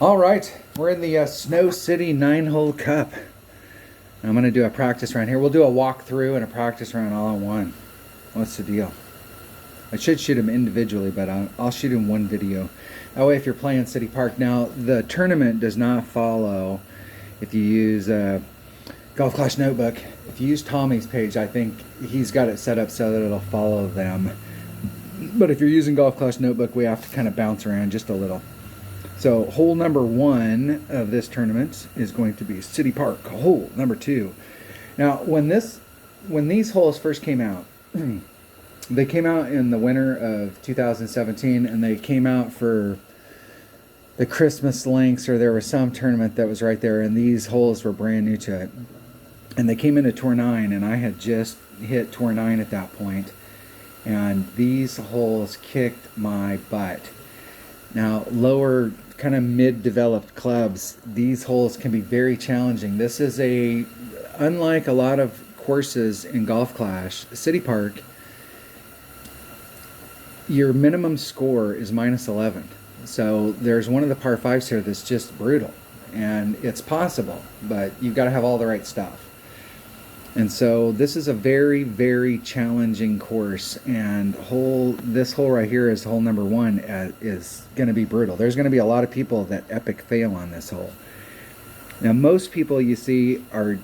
All right, we're in the Snow City 9-hole cup. I'm going to do a practice round here. We'll do a walkthrough and a practice round all in one. What's the deal? I should shoot them individually, but I'll shoot in one video. That way if you're playing City Park. Now, the tournament does not follow if you use Golf Clash Notebook. If you use Tommy's page, I think he's got it set up so that it'll follow them. But if you're using Golf Clash Notebook, we have to kind of bounce around just a little. So hole number 1 of this tournament is going to be City Park. Hole number 2. Now, when these holes first came out, they came out in the winter of 2017, and they came out for the Christmas Links, or there was some tournament that was right there, and these holes were brand new to it. And they came into Tour 9, and I had just hit Tour 9 at that point, and these holes kicked my butt. Now, lower, kind of mid-developed clubs, these holes can be very challenging. This is unlike a lot of courses in Golf Clash, City Park, your minimum score is -11. So there's one of the par 5s here that's just brutal. And it's possible, but you've got to have all the right stuff. And so this is a very, very challenging course, and this hole right here is hole number 1, is going to be brutal. There's going to be a lot of people that epic fail on this hole. Now, most people you see are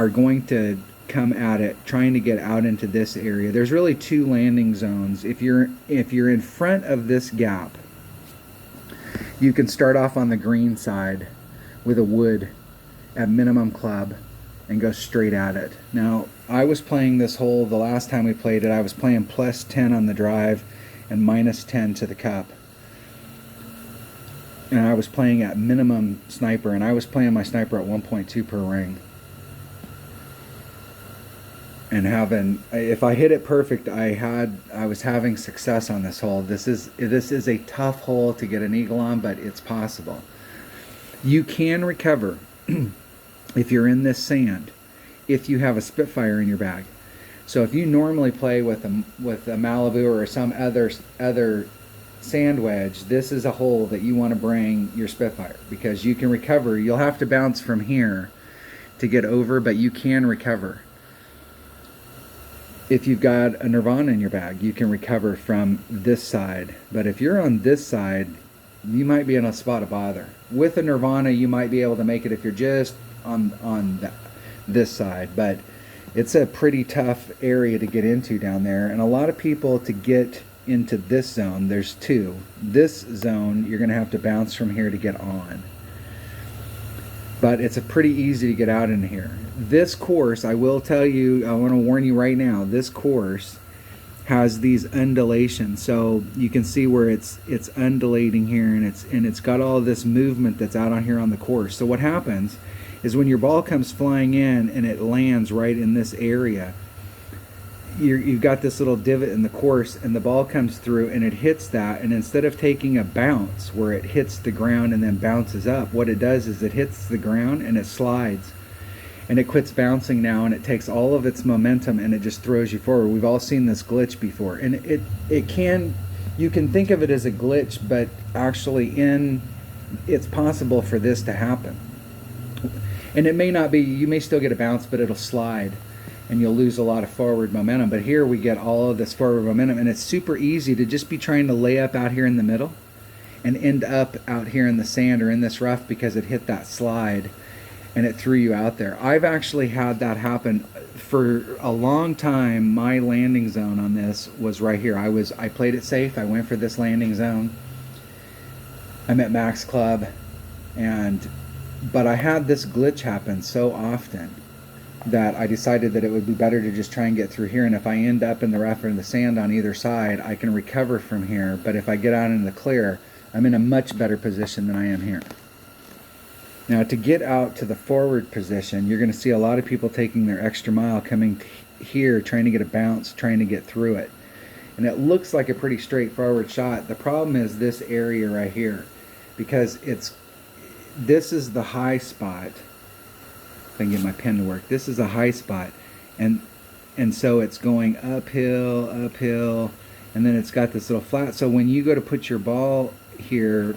going to come at it trying to get out into this area. There's really 2 landing zones. If you're in front of this gap, you can start off on the green side with a wood at minimum club and go straight at it. Now, I was playing this hole the last time we played it. I was playing +10 on the drive and -10 to the cup. And I was playing at minimum sniper, and I was playing my sniper at 1.2 per ring. And if I hit it perfect, I was having success on this hole. This is a tough hole to get an eagle on, but it's possible. You can recover if you're in this sand, if you have a Spitfire in your bag. So if you normally play with a Malibu or some other sand wedge, this is a hole that you want to bring your Spitfire, because you can recover. You'll have to bounce from here to get over, but you can recover. If you've got a Nirvana in your bag, you can recover from this side. But if you're on this side, you might be in a spot of bother. With a Nirvana, you might be able to make it if you're just on this side. But it's a pretty tough area to get into down there. And a lot of people, to get into this zone, there's 2. This zone, you're going to have to bounce from here to get on. But it's pretty easy to get out in here. This course, I will tell you, I want to warn you right now, this course has these undulations. So you can see where it's undulating here, and it's got all this movement that's out on here on the course. So what happens is when your ball comes flying in and it lands right in this area, you've got this little divot in the course, and the ball comes through and it hits that, and instead of taking a bounce where it hits the ground and then bounces up, what it does is it hits the ground and it slides, and it quits bouncing now, and it takes all of its momentum and it just throws you forward. We've all seen this glitch before, and you can think of it as a glitch, but actually it's possible for this to happen. And it may not be, you may still get a bounce, but it'll slide, and you'll lose a lot of forward momentum. But here we get all of this forward momentum, and it's super easy to just be trying to lay up out here in the middle and end up out here in the sand or in this rough because it hit that slide and it threw you out there. I've actually had that happen for a long time. My landing zone on this was right here. I played it safe. I went for this landing zone. I'm at max club, but I had this glitch happen so often that I decided that it would be better to just try and get through here. And if I end up in the rough or in the sand on either side, I can recover from here. But if I get out into the clear, I'm in a much better position than I am here. Now, to get out to the forward position, you're going to see a lot of people taking their extra mile, coming here, trying to get a bounce, trying to get through it. And it looks like a pretty straightforward shot. The problem is this area right here, because this is the high spot. If I can get my pen to work. This is a high spot, and so it's going uphill, and then it's got this little flat. So when you go to put your ball here,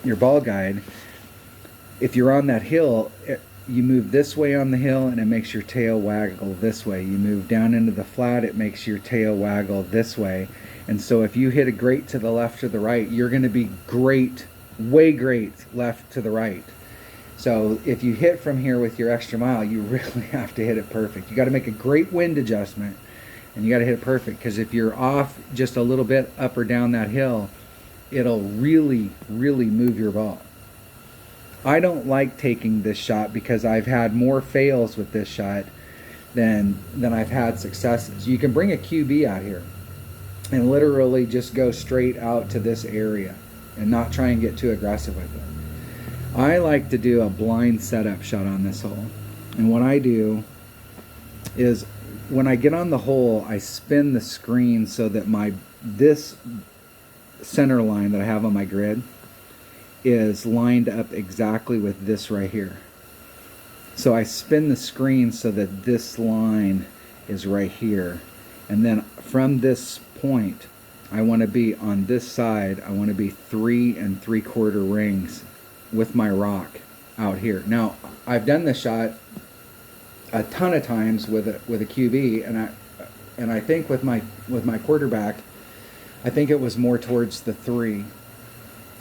your ball guide, if you're on that hill, you move this way on the hill and it makes your tail waggle this way. You move down into the flat, it makes your tail waggle this way. And so if you hit a great to the left or the right, you're going to be great, way great left to the right. So if you hit from here with your extra mile, you really have to hit it perfect. You got to make a great wind adjustment, and you got to hit it perfect, because if you're off just a little bit up or down that hill, it'll really, really move your ball. I don't like taking this shot because I've had more fails with this shot than I've had successes. You can bring a QB out here and literally just go straight out to this area and not try and get too aggressive with it. I like to do a blind setup shot on this hole. And what I do is when I get on the hole, I spin the screen so that this center line that I have on my grid is lined up exactly with this right here. So I spin the screen so that this line is right here. And then from this point, I want to be on this side, I want to be 3 3/4 rings with my rock out here. Now, I've done this shot a ton of times with a QB, and I think with my quarterback, I think it was more towards the 3,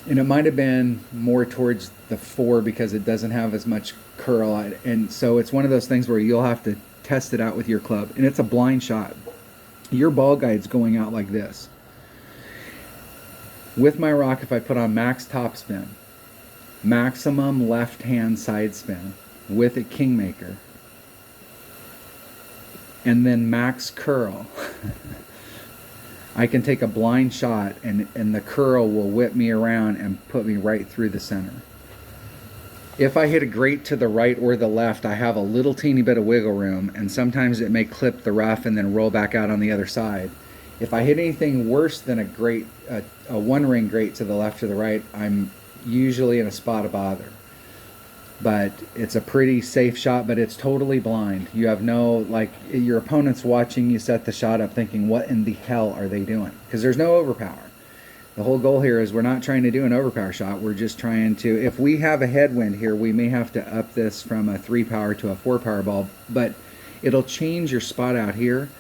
and it might have been more towards the 4 because it doesn't have as much curl. And so it's one of those things where you'll have to test it out with your club, and it's a blind shot. Your ball guide's going out like this. With my rock, if I put on max topspin, maximum left hand side spin with a kingmaker, and then max curl, I can take a blind shot and the curl will whip me around and put me right through the center. If I hit a great to the right or the left, I have a little teeny bit of wiggle room, and sometimes it may clip the rough and then roll back out on the other side. If I hit anything worse than a one ring great to the left or the right, I'm usually in a spot of bother. But it's a pretty safe shot, but it's totally blind. You have no, like, your opponent's watching you set the shot up thinking, what in the hell are they doing? Because there's no overpower. The whole goal here is we're not trying to do an overpower shot. We're just trying to, if we have a headwind here, we may have to up this from a 3 power to a 4 power ball, but it'll change your spot out here.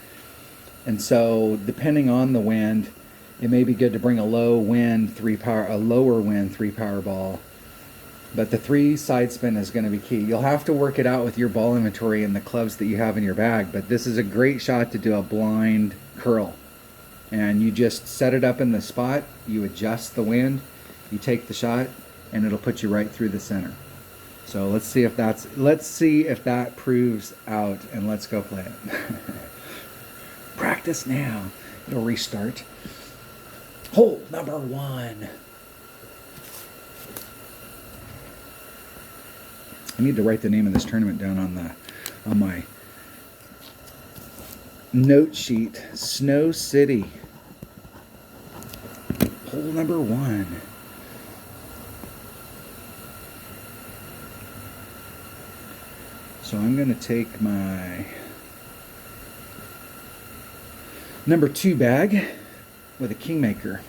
And so depending on the wind, it may be good to bring a lower wind 3 power ball. But the 3 side spin is going to be key. You'll have to work it out with your ball inventory and the clubs that you have in your bag, but this is a great shot to do a blind curl. And you just set it up in the spot, you adjust the wind, you take the shot, and it'll put you right through the center. So let's see if that proves out, and let's go play it. Practice now. It'll restart. Hole number 1. I need to write the name of this tournament down on my note sheet. Snow City. Hole number 1. So I'm going to take my number 2 bag with a kingmaker.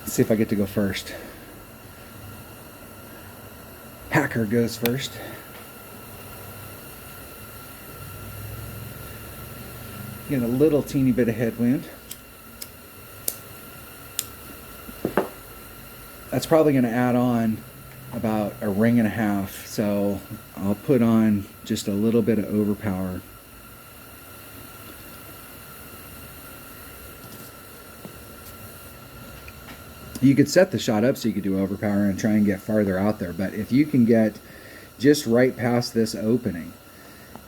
Let's see if I get to go first. Hacker goes first. Get a little teeny bit of headwind. That's probably going to add on about a ring and a half, so I'll put on just a little bit of overpower. You could set the shot up so you could do overpower and try and get farther out there, but if you can get just right past this opening,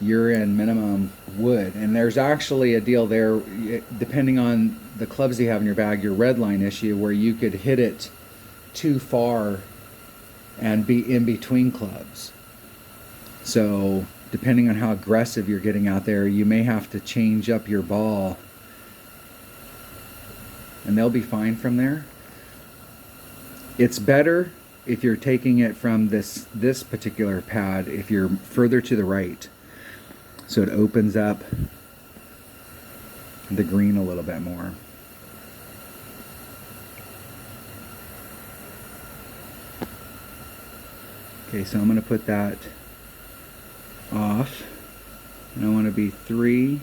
you're in minimum wood. And there's actually a deal there, depending on the clubs you have in your bag, your red line issue, where you could hit it too far and be in between clubs. So depending on how aggressive you're getting out there, you may have to change up your ball, and they'll be fine from there. It's better if you're taking it from this particular pad if you're further to the right. so it opens up the green a little bit more. Okay, so I'm going to put that off, and I want to be 3.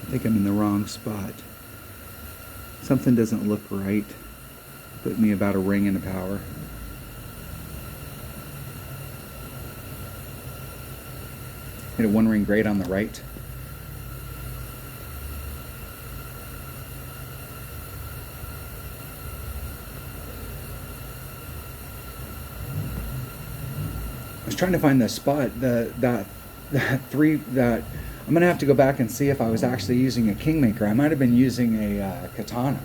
I think I'm in the wrong spot. Something doesn't look right. Put me about a ring in the power. Hit a 1 ring grate on the right. I was trying to find the spot, that I'm gonna have to go back and see if I was actually using a Kingmaker. I might have been using a katana.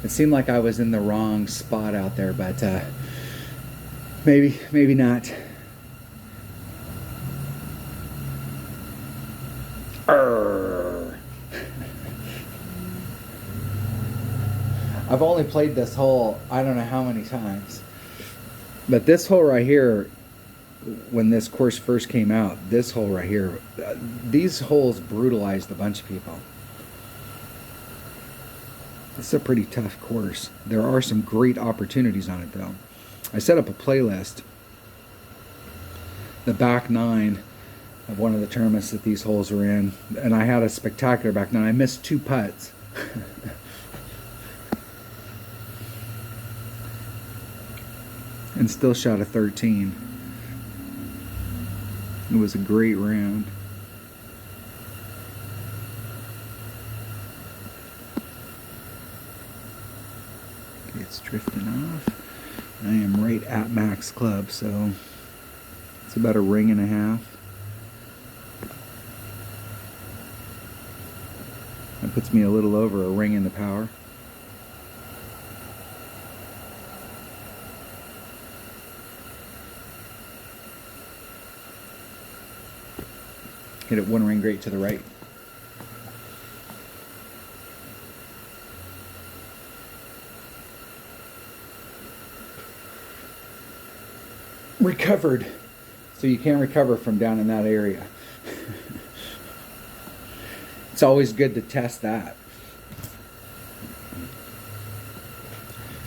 It seemed like I was in the wrong spot out there, but maybe not. I've only played this hole I don't know how many times, but this hole right here, when this course first came out, this hole right here, these holes brutalized a bunch of people. It's a pretty tough course. There are some great opportunities on it though. I set up a playlist, the back 9 of one of the tournaments that these holes were in, and I had a spectacular back 9. I missed 2 putts. And still shot a 13. It was a great round. Okay, it's drifting off. I am right at max club, so it's about a ring and a half. That puts me a little over a ring in the power. Hit it 1 ring grate to the right. Recovered. So you can recover from down in that area. It's always good to test that.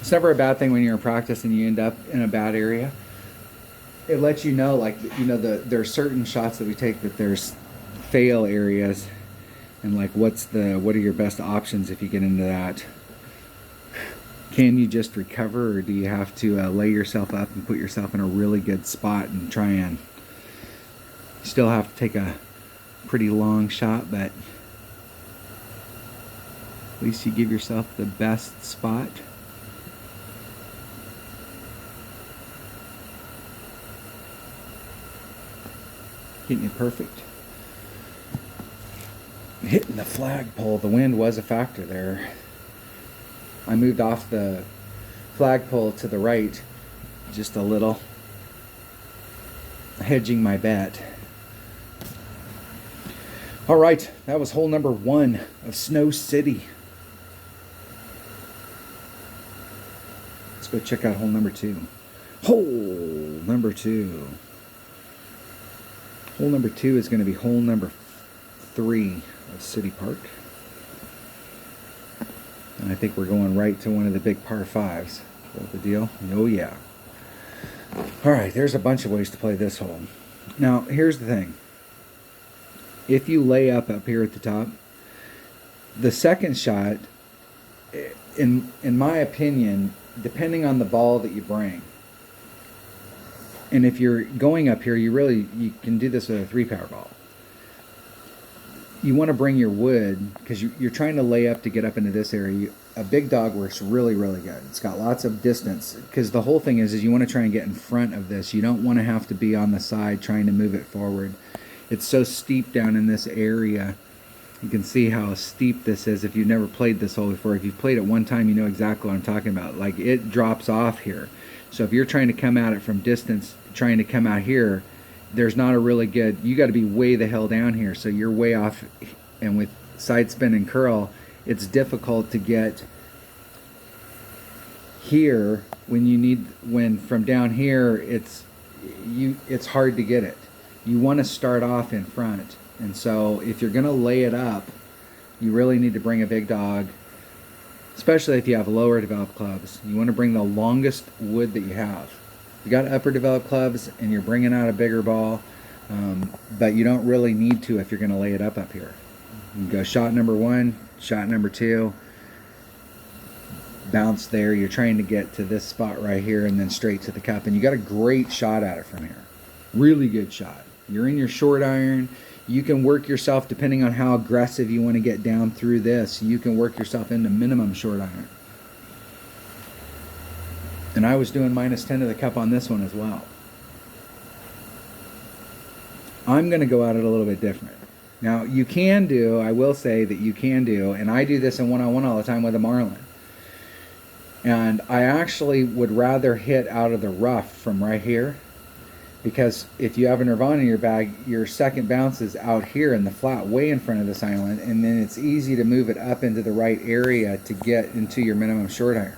It's never a bad thing when you're in practice and you end up in a bad area. It lets you know, like, you know, there are certain shots that we take that there's fail areas, and like what are your best options if you get into that. Can you just recover, or do you have to lay yourself up and put yourself in a really good spot and try and still have to take a pretty long shot, but at least you give yourself the best spot. Getting it perfect. Hitting the flagpole. The wind was a factor there. I moved off the flagpole to the right just a little, hedging my bet. All right, that was hole number 1 of Snow City. Let's go check out hole number 2. Hole number 2. Hole number 2 is going to be hole number 3 of City Park. And I think we're going right to one of the big par 5s. Is that the deal? Oh yeah. Alright, there's a bunch of ways to play this hole. Now, here's the thing. If you lay up here at the top, the second shot, in my opinion, depending on the ball that you bring, and if you're going up here, you can do this with a 3-power ball. You want to bring your wood, because you're trying to lay up to get up into this area. A big dog works really, really good. It's got lots of distance, because the whole thing is you want to try and get in front of this. You don't want to have to be on the side trying to move it forward. It's so steep down in this area You can see how steep this is if you've never played this hole before. If you've played it one time, you know exactly what I'm talking about. Like, it drops off here. So if you're trying to come at it from distance, trying to come out here, there's not a really good, you got to be way the hell down here. So you're way off, and with side spin and curl, it's difficult to get here when from down here, it's hard to get it. You want to start off in front. And so if you're going to lay it up, you really need to bring a big dog, especially if you have lower developed clubs. You want to bring the longest wood that you have. You got upper developed clubs and you're bringing out a bigger ball, but you don't really need to if you're going to lay it up here. You go shot number 1, shot number 2, bounce there. You're trying to get to this spot right here and then straight to the cup. And you got a great shot at it from here. Really good shot. You're in your short iron. You can work yourself, depending on how aggressive you want to get down through this, you can work yourself into minimum short iron. And I was doing -10 to the cup on this one as well. I'm going to go at it a little bit different. Now, you can do, I will say that you can do, and I do this in one-on-one all the time with a marlin. And I actually would rather hit out of the rough from right here, because if you have a Nirvana in your bag, your second bounce is out here in the flat way in front of this island, and then it's easy to move it up into the right area to get into your minimum short iron.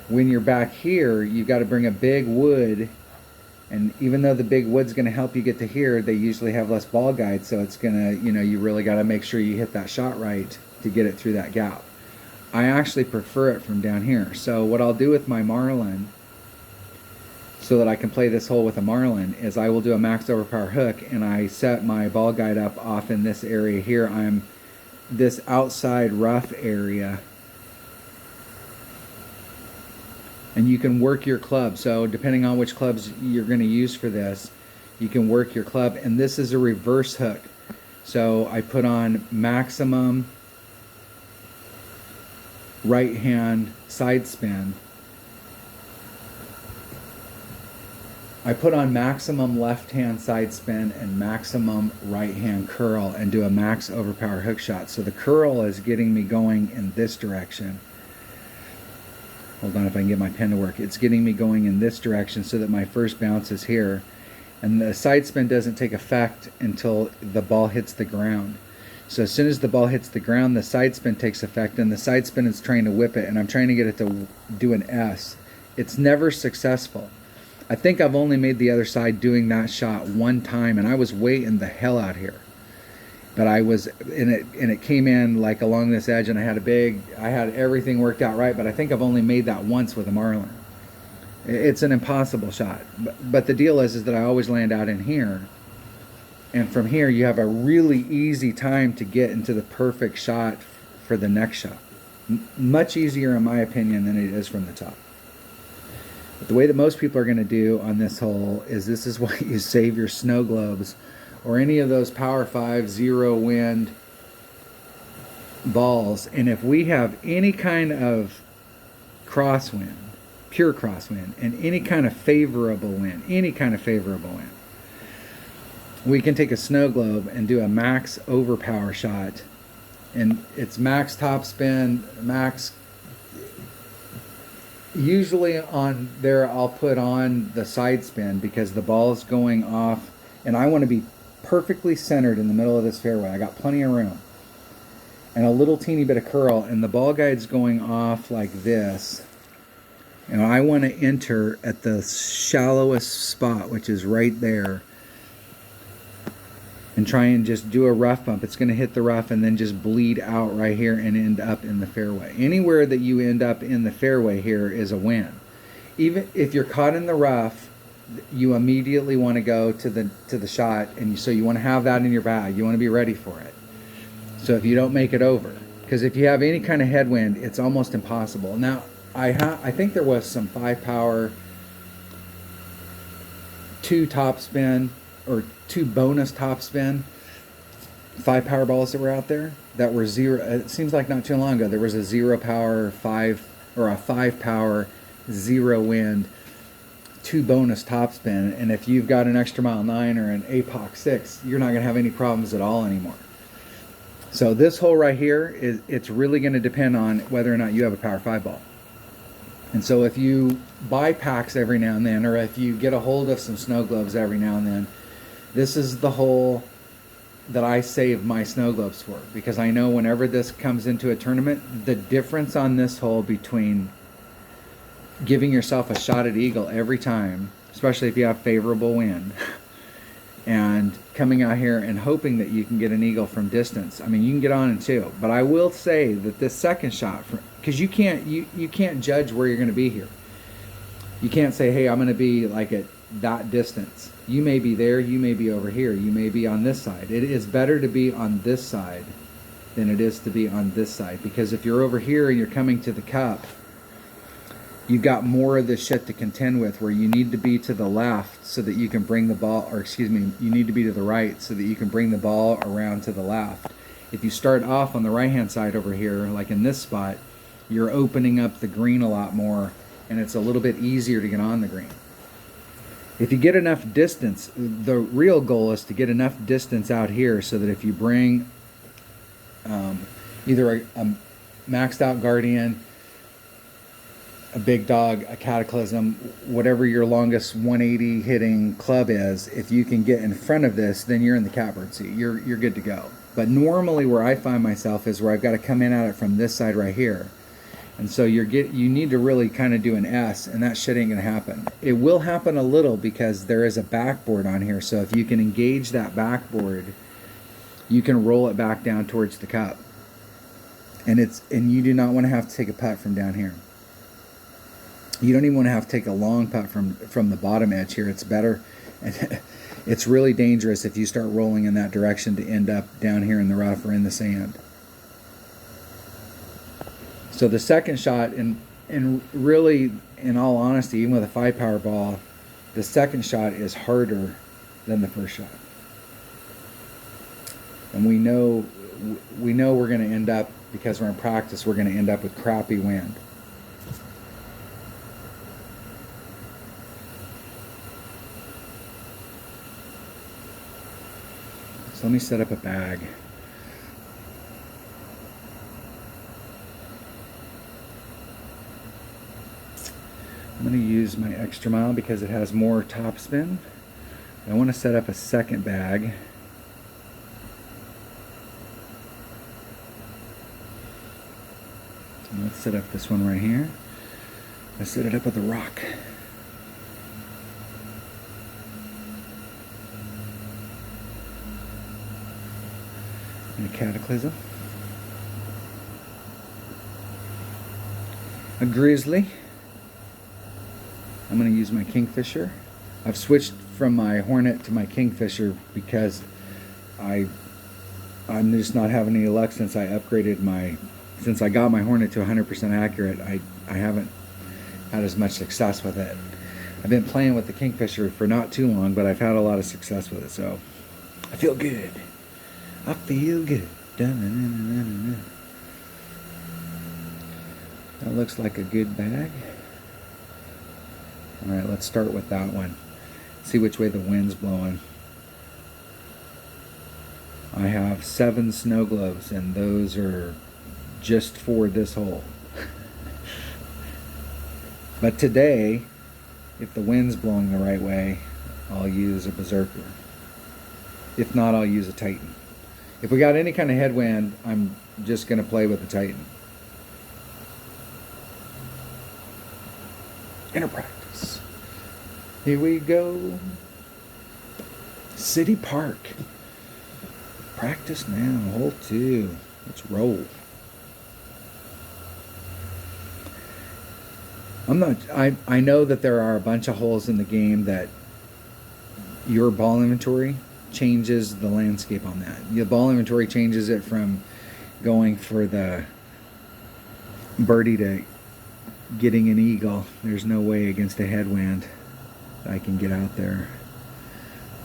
When you're back here, you've got to bring a big wood, and even though the big wood's going to help you get to here, they usually have less ball guide, so it's going to, you really got to make sure you hit that shot right to get it through that gap. I actually prefer it from down here. So what I'll do with my marlin, so that I can play this hole with a marlin, is I will do a max overpower hook, and I set my ball guide up off in this area here. I'm this outside rough area, and you can work your club. So depending on which clubs you're going to use for this, you can work your club. And this is a reverse hook, so I put on maximum right hand side spin. I put on maximum left hand side spin and maximum right hand curl and do a max overpower hook shot. So the curl is getting me going in this direction. Hold on, if I can get my pen to work. It's getting me going in this direction so that my first bounce is here. And the side spin doesn't take effect until the ball hits the ground. So as soon as the ball hits the ground, the side spin takes effect, and the side spin is trying to whip it, and I'm trying to get it to do an S. It's never successful. I think I've only made the other side doing that shot one time, and I was waiting the hell out here. But I was in it, and it came in like along this edge, and I had everything worked out right, but I think I've only made that once with a marlin. It's an impossible shot. But the deal is that I always land out in here. And from here, you have a really easy time to get into the perfect shot for the next shot. Much easier, in my opinion, than it is from the top. But the way that most people are going to do on this hole is this is why you save your snow globes or any of those Power 5 zero wind balls. And if we have any kind of crosswind, pure crosswind, and any kind of favorable wind, we can take a snow globe and do a max overpower shot, and it's max top spin, max. Usually on there I'll put on the side spin because the ball's going off, and I want to be perfectly centered in the middle of this fairway. I got plenty of room and a little teeny bit of curl, and the ball guide's going off like this, and I want to enter at the shallowest spot, which is right there, and try and just do a rough bump. It's going to hit the rough and then just bleed out right here and end up in the fairway. Anywhere that you end up in the fairway here is a win. Even if you're caught in the rough, you immediately want to go to the shot, and so you want to have that in your bag. You want to be ready for it. So if you don't make it over, because if you have any kind of headwind, it's almost impossible. Now I think there was some 5 power 2 top spin or 2 bonus top spin 5 power balls that were out there that were zero. It seems like not too long ago there was a 0 power 5 or a 5 power 0 wind 2 bonus top spin, and if you've got an Extra Mile 9 or an APOC 6, you're not going to have any problems at all anymore. So this hole right here, it's really going to depend on whether or not you have a Power 5 ball. And so if you buy packs every now and then, or if you get a hold of some snow globes every now and then, this is the hole that I save my snow globes for, because I know whenever this comes into a tournament, the difference on this hole between giving yourself a shot at eagle every time, especially if you have favorable wind, and coming out here and hoping that you can get an eagle from distance. I mean, you can get on it too, but I will say that this second shot, because you can't judge where you're going to be here. You can't say, hey, I'm going to be like at that distance. You may be there, you may be over here, you may be on this side. It is better to be on this side than it is to be on this side, because if you're over here and you're coming to the cup, you've got more of this shit to contend with, where you need to be to the left so that you can bring the ball, or excuse me, you need to be to the right so that you can bring the ball around to the left. If you start off on the right hand side over here, like in this spot, you're opening up the green a lot more, and it's a little bit easier to get on the green. If you get enough distance, the real goal is to get enough distance out here so that if you bring either a maxed out Guardian, a Big Dog, a Cataclysm, whatever your longest 180 hitting club is, if you can get in front of this, then you're in the catbird seat. You're good to go. But normally where I find myself is where I've got to come in at it from this side right here. And so you need to really kind of do an S, and that shit ain't gonna happen. It will happen a little because there is a backboard on here. So if you can engage that backboard, you can roll it back down towards the cup. And you do not want to have to take a putt from down here. You don't even want to have to take a long putt from the bottom edge here. It's better. And it's really dangerous if you start rolling in that direction to end up down here in the rough or in the sand. So the second shot, and really, in all honesty, even with a 5 power ball, the second shot is harder than the first shot. And we know we're going to end up, because we're in practice, we're going to end up with crappy wind. So let me set up a bag. I'm going to use my extra mile because it has more topspin. I want to set up a second bag. So let's set up this one right here. Let's set it up with a rock. And a Cataclysm. A Grizzly. I'm going to use my Kingfisher. I've switched from my Hornet to my Kingfisher because I'm just not having any luck since I upgraded since I got my Hornet to 100% accurate. I haven't had as much success with it. I've been playing with the Kingfisher for not too long, but I've had a lot of success with it, so I feel good. I feel good. That looks like a good bag. Alright, let's start with that one. See which way the wind's blowing. I have 7 snow globes, and those are just for this hole. But today, if the wind's blowing the right way, I'll use a Berserker. If not, I'll use a Titan. If we got any kind of headwind, I'm just going to play with the Titan. Inner practice. Here we go. City Park. Practice now. Hole 2. Let's roll. I know that there are a bunch of holes in the game that your ball inventory changes the landscape on that. Your ball inventory changes it from going for the birdie to getting an eagle. There's no way against a headwind that I can get out there.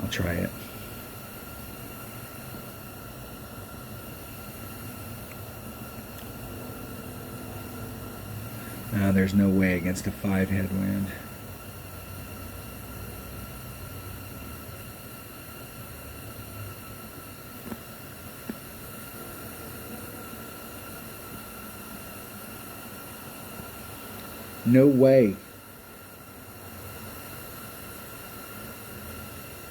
I'll try it. There's no way against a 5 headwind. No way.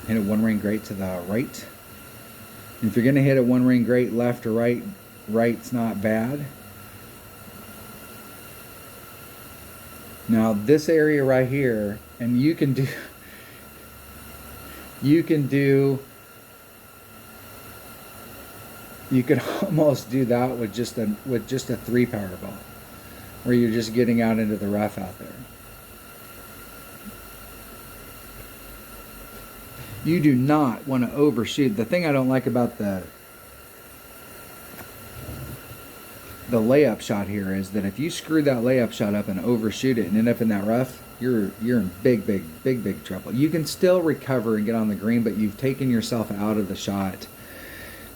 Hit it one ring great to the right. And if you're going to hit it one ring great left or right, right's not bad. Now this area right here, and you can almost do that with just a 3-power ball, where you're just getting out into the rough out there. You do not want to overshoot. The thing I don't like about the layup shot here is that if you screw that layup shot up and overshoot it and end up in that rough, you're in big trouble. You can still recover and get on the green, but you've taken yourself out of the shot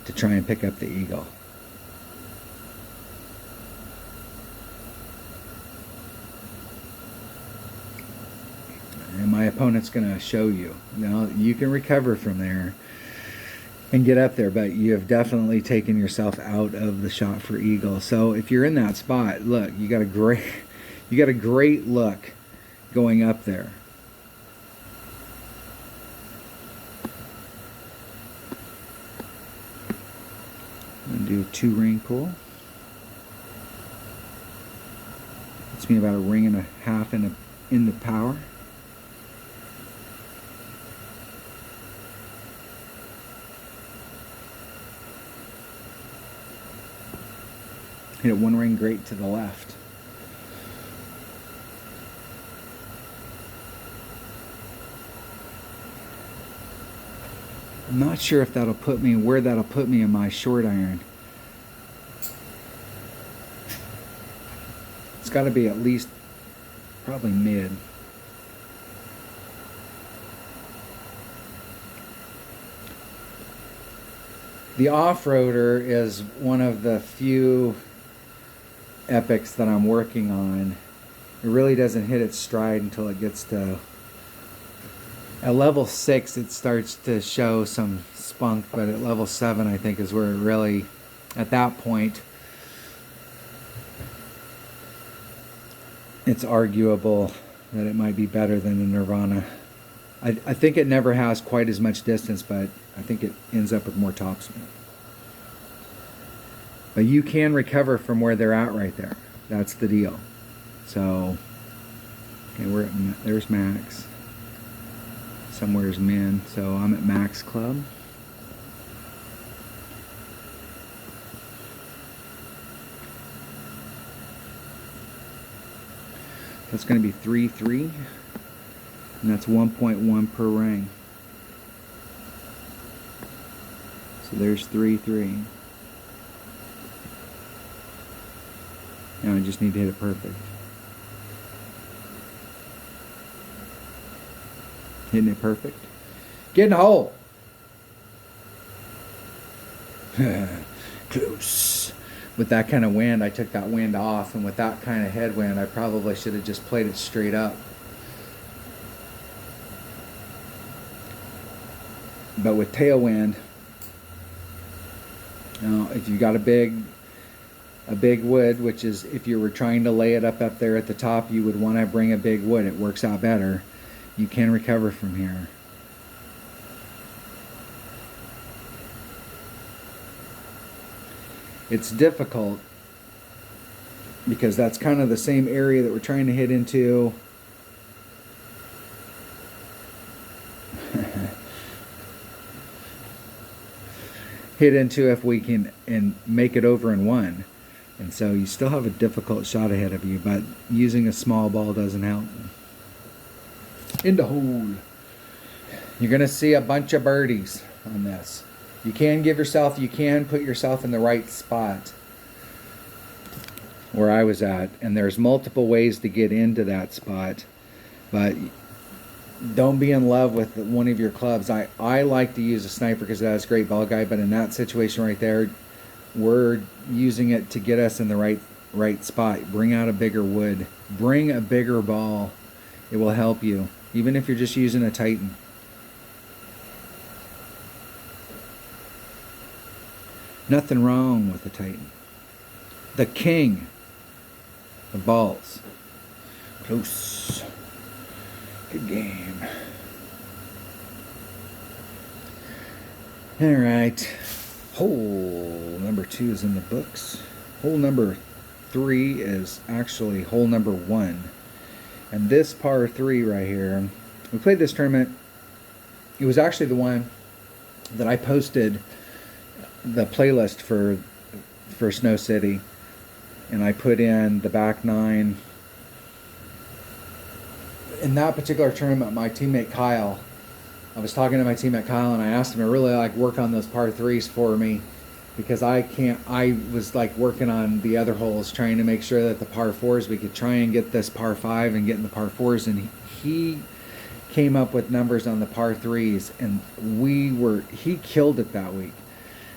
to try and pick up the eagle. And my opponent's going to show you. Now, you can recover from there and get up there, but you have definitely taken yourself out of the shot for eagle. So if you're in that spot, look, you got a great look going up there. I'm going to do a 2-ring pull. It's me about a ring and a half in the power. Hit it one ring great to the left. I'm not sure if that'll put me where that'll put me in my short iron. It's got to be at least probably mid. The off-roader is one of the few epics that I'm working on. It really doesn't hit its stride until it gets to at level 6. It starts to show some spunk, but at level 7 I think is where it really, at that point, it's arguable that it might be better than the Nirvana. I think it never has quite as much distance, but I think it ends up with more topspin. But you can recover from where they're at right there. That's the deal. So, okay, there's max. Somewhere's min. So I'm at max club. That's going to be 3-3. And that's 1.1 per ring. So there's 3-3. Now I just need to hit it perfect. Hitting it perfect. Get in the hole. Close. With that kind of wind, I took that wind off, and with that kind of headwind, I probably should have just played it straight up. But with tailwind, if you got a big wood, which is if you were trying to lay it up there at the top, you would want to bring a big wood. It works out better. You can recover from here. It's difficult because that's kind of the same area that we're trying to hit into. Hit into if we can and make it over in one. And so you still have a difficult shot ahead of you, but using a small ball doesn't help. In the hole. You're going to see a bunch of birdies on this. You can put yourself in the right spot where I was at. And there's multiple ways to get into that spot. But don't be in love with one of your clubs. I like to use a sniper because it has great ball guide, but in that situation right there, we're using it to get us in the right spot. Bring out a bigger wood. Bring a bigger ball. It will help you, even if you're just using a Titan. Nothing wrong with the Titan. The king of balls. Close. Good game. All right. Hole number 2 is in the books. Hole number 3 is actually hole number 1. And this par 3 right here, we played this tournament. It was actually the one that I posted the playlist for Snow City. And I put in the back 9. In that particular tournament, my teammate Kyle, I was talking to my teammate Kyle, and I asked him to really like work on those par 3s for me, because I was like working on the other holes, trying to make sure that the par 4s, we could try and get this par 5 and get in the par 4s, and he came up with numbers on the par 3s, and he killed it that week.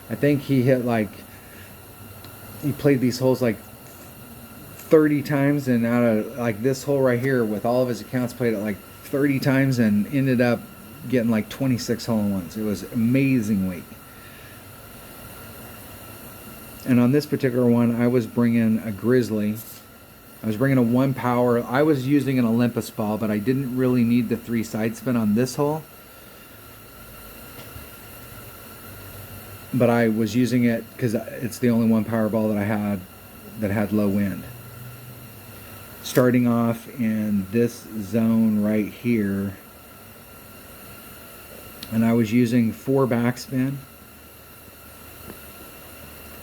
I think he played these holes like 30 times, and out of like this hole right here, with all of his accounts, played it like 30 times and ended up getting like 26 hole-in-ones. It was an amazing week. And on this particular one, I was bringing a Grizzly. I was bringing a 1 power. I was using an Olympus ball, but I didn't really need the 3 side spin on this hole. But I was using it because it's the only 1 power ball that I had that had low wind. Starting off in this zone right here, and I was using 4 backspin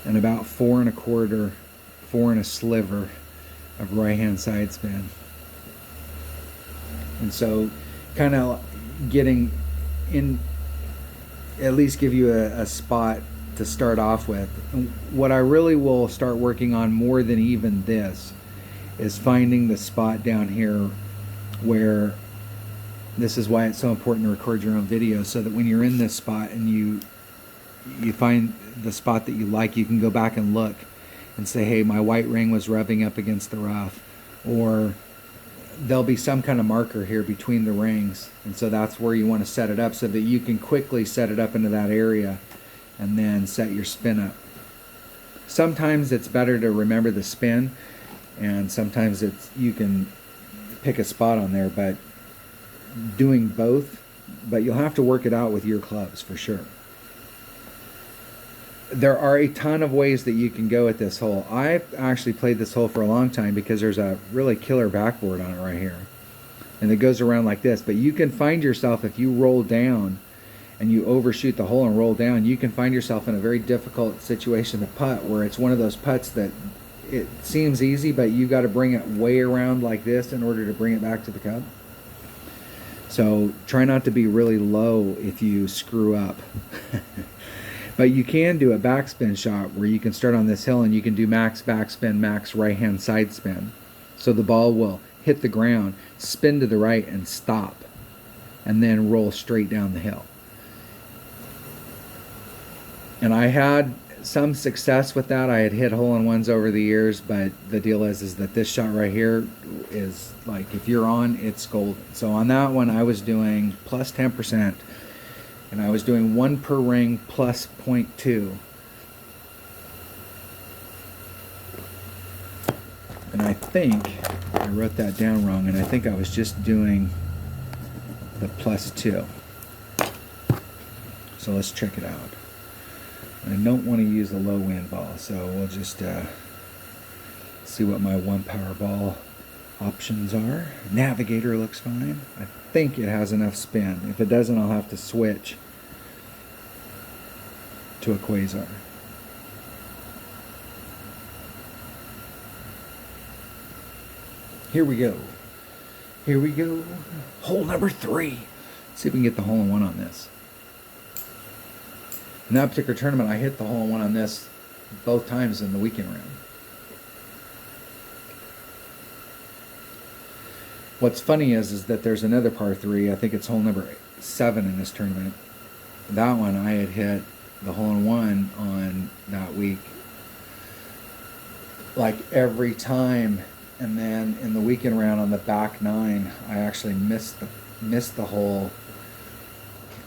and about 4 1/4, 4 and a sliver of right hand side spin. And so kind of getting in, at least give you a spot to start off with. And what I really will start working on more than even this is finding the spot down here where, this is why it's so important to record your own videos, so that when you're in this spot and you find the spot that you like, you can go back and look and say, hey, my white ring was rubbing up against the rough, or there'll be some kind of marker here between the rings, and so that's where you want to set it up, so that you can quickly set it up into that area and then set your spin up. Sometimes it's better to remember the spin, and sometimes you can pick a spot on there, but doing both, but you'll have to work it out with your clubs for sure. There are a ton of ways that you can go at this hole. I've actually played this hole for a long time because there's a really killer backboard on it right here, and it goes around like this. But you can find yourself, if you roll down and you overshoot the hole and roll down, you can find yourself in a very difficult situation to putt, where it's one of those putts that it seems easy, but you got to bring it way around like this in order to bring it back to the cup. So try not to be really low if you screw up. But you can do a backspin shot where you can start on this hill and you can do max backspin, max right hand side spin. So the ball will hit the ground, spin to the right and stop, and then roll straight down the hill. And I had some success with that. I had hit hole-in-ones over the years, but the deal is that this shot right here is like, if you're on, it's golden. So on that one, I was doing plus 10%, and I was doing 1 per ring plus 0.2. And I think I wrote that down wrong, and I think I was just doing the plus 2. So let's check it out. I don't want to use a low wind ball, so we'll just see what my 1 power ball options are. Navigator looks fine. I think it has enough spin. If it doesn't, I'll have to switch to a Quasar. Here we go. Here we go. Hole number 3. Let's see if we can get the hole-in-one on this. In that particular tournament, I hit the hole-in-one on this both times in the weekend round. What's funny is that there's another par 3. I think it's hole number 7 in this tournament. That one I had hit the hole-in-one on that week like every time, and then in the weekend round on the back 9, I actually missed the hole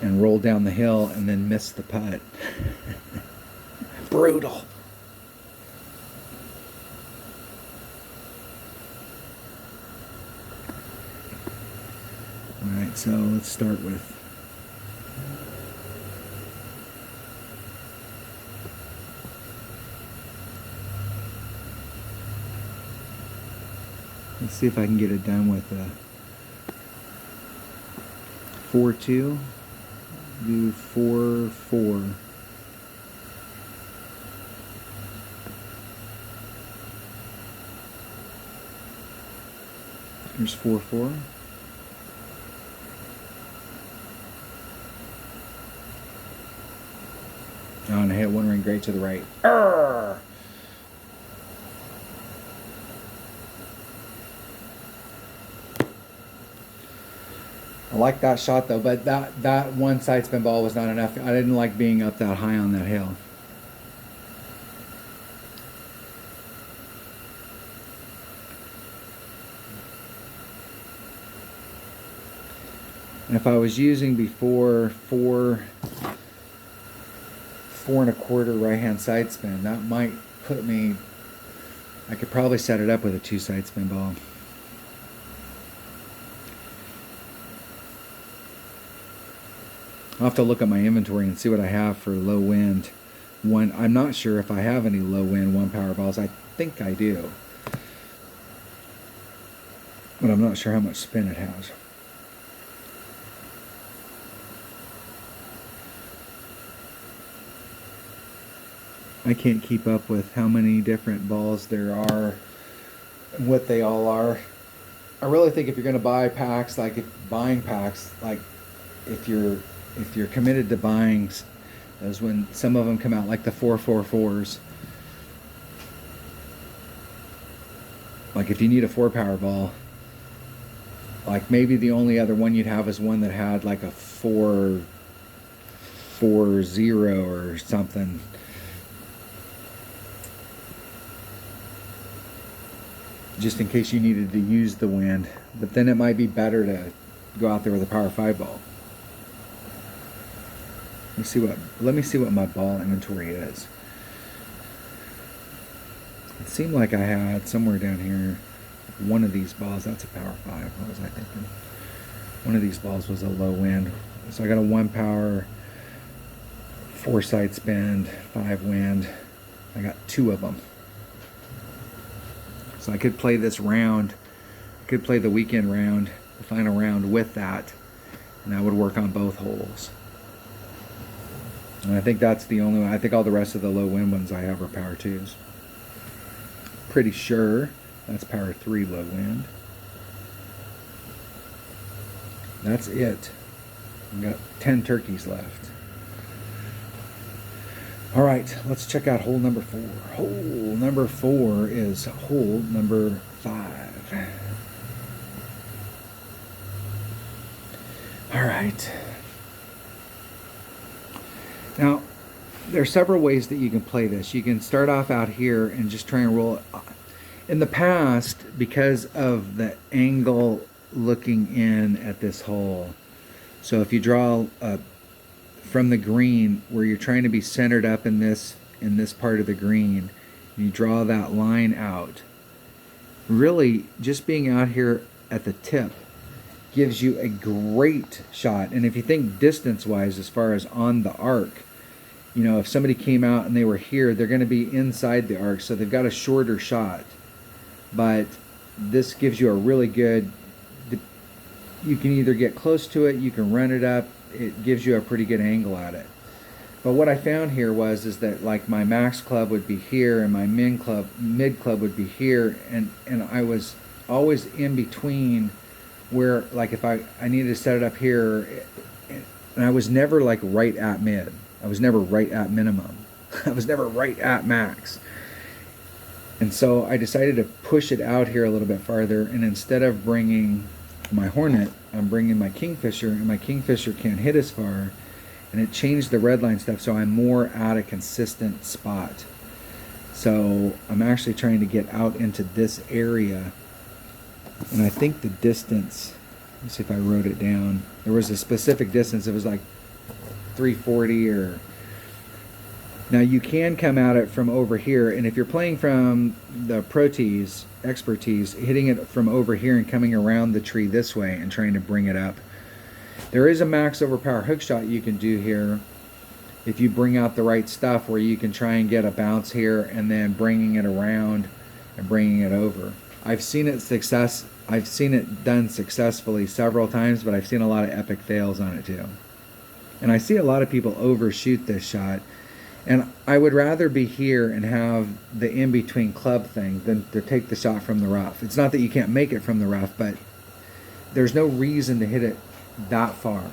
and rolled down the hill and then missed the putt. Brutal. Alright, so let's start with let's see if I can get it done with a 4-2. Do 4-4. Here's 4-4. Oh, and I hit one ring great to the right. Arrgh! I like that shot though, but that one side spin ball was not enough. I didn't like being up that high on that hill. And if I was using before 4.25 right hand side spin, that might put me, I could probably set it up with a 2 side spin ball. I'll have to look at my inventory and see what I have for low wind. I'm not sure if I have any low wind 1 power balls. I think I do, but I'm not sure how much spin it has. I can't keep up with how many different balls there are and what they all are. I really think if you're going to buy packs, like if you're committed to buying those, when some of them come out, like the 444s, like if you need a 4 power ball, like maybe the only other one you'd have is one that had like a 440 or something. Just in case you needed to use the wind, but then it might be better to go out there with a power 5 ball. Let me see what my ball inventory is. It seemed like I had somewhere down here one of these balls. That's a power 5. What was I thinking? One of these balls was a low wind. So I got a 1 power, 4 side spin, 5 wind. I got 2 of them. So I could play this round. I could play the weekend round, the final round with that, and that would work on both holes. And I think that's the only one. I think all the rest of the low wind ones I have are power 2s. Pretty sure that's power 3 low wind. That's it. I've got 10 turkeys left. All right, let's check out hole number 4. Hole number 4 is hole number 5. All right. Now, there are several ways that you can play this. You can start off out here and just try and roll it. In the past, because of the angle looking in at this hole, so if you draw from the green where you're trying to be centered up in this part of the green, and you draw that line out, really just being out here at the tip gives you a great shot. And if you think distance wise, as far as on the arc, you know, if somebody came out and they were here, they're going to be inside the arc, so they've got a shorter shot. But this gives you a really good, you can either get close to it, you can run it up, it gives you a pretty good angle at it. But what I found here is that like my max club would be here and my mid club would be here, and I was always in between, where like if I needed to set it up here, and I was never like right at mid. I was never right at minimum. I was never right at max. And so I decided to push it out here a little bit farther, and instead of bringing my Hornet, I'm bringing my Kingfisher, and my Kingfisher can't hit as far, and it changed the red line stuff, so I'm more at a consistent spot. So I'm actually trying to get out into this area, and I think the distance, let's see if I wrote it down, there was a specific distance. It was like 340 or, now you can come at it from over here, and if you're playing from the Pro Tees, Expertise, hitting it from over here and coming around the tree this way and trying to bring it up There is a max overpower hook shot you can do here if you bring out the right stuff, where you can try and get a bounce here and then bringing it around and bringing it over. I've seen it done successfully several times, but I've seen a lot of epic fails on it too. And I see a lot of people overshoot this shot. And I would rather be here and have the in-between club thing than to take the shot from the rough. It's not that you can't make it from the rough, but there's no reason to hit it that far.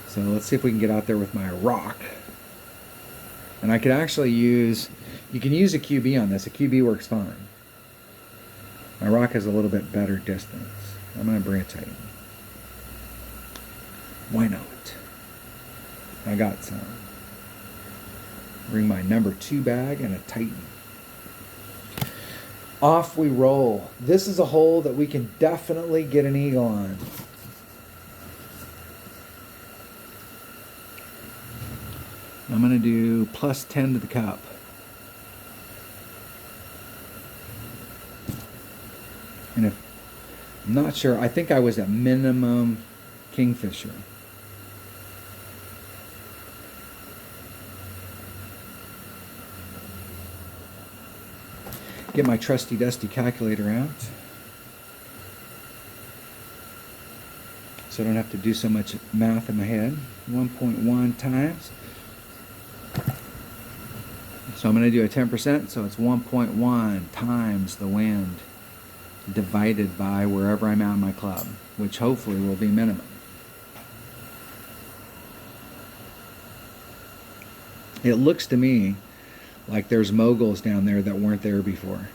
So let's see if we can get out there with my rock. And I could actually use, you can use a QB on this. A QB works fine. My rock has a little bit better distance. I'm going to bring it tight. Why not? I got some. Bring my number 2 bag and a Titan. Off we roll. This is a hole that we can definitely get an eagle on. I'm going to do plus 10 to the cup. And if I'm not sure, I think I was at minimum kingfisher. Get my trusty dusty calculator out, so I don't have to do so much math in my head. 1.1 times. So I'm going to do a 10%, so it's 1.1 times the wind divided by wherever I'm at in my club, which hopefully will be minimum. It looks to me like there's moguls down there that weren't there before.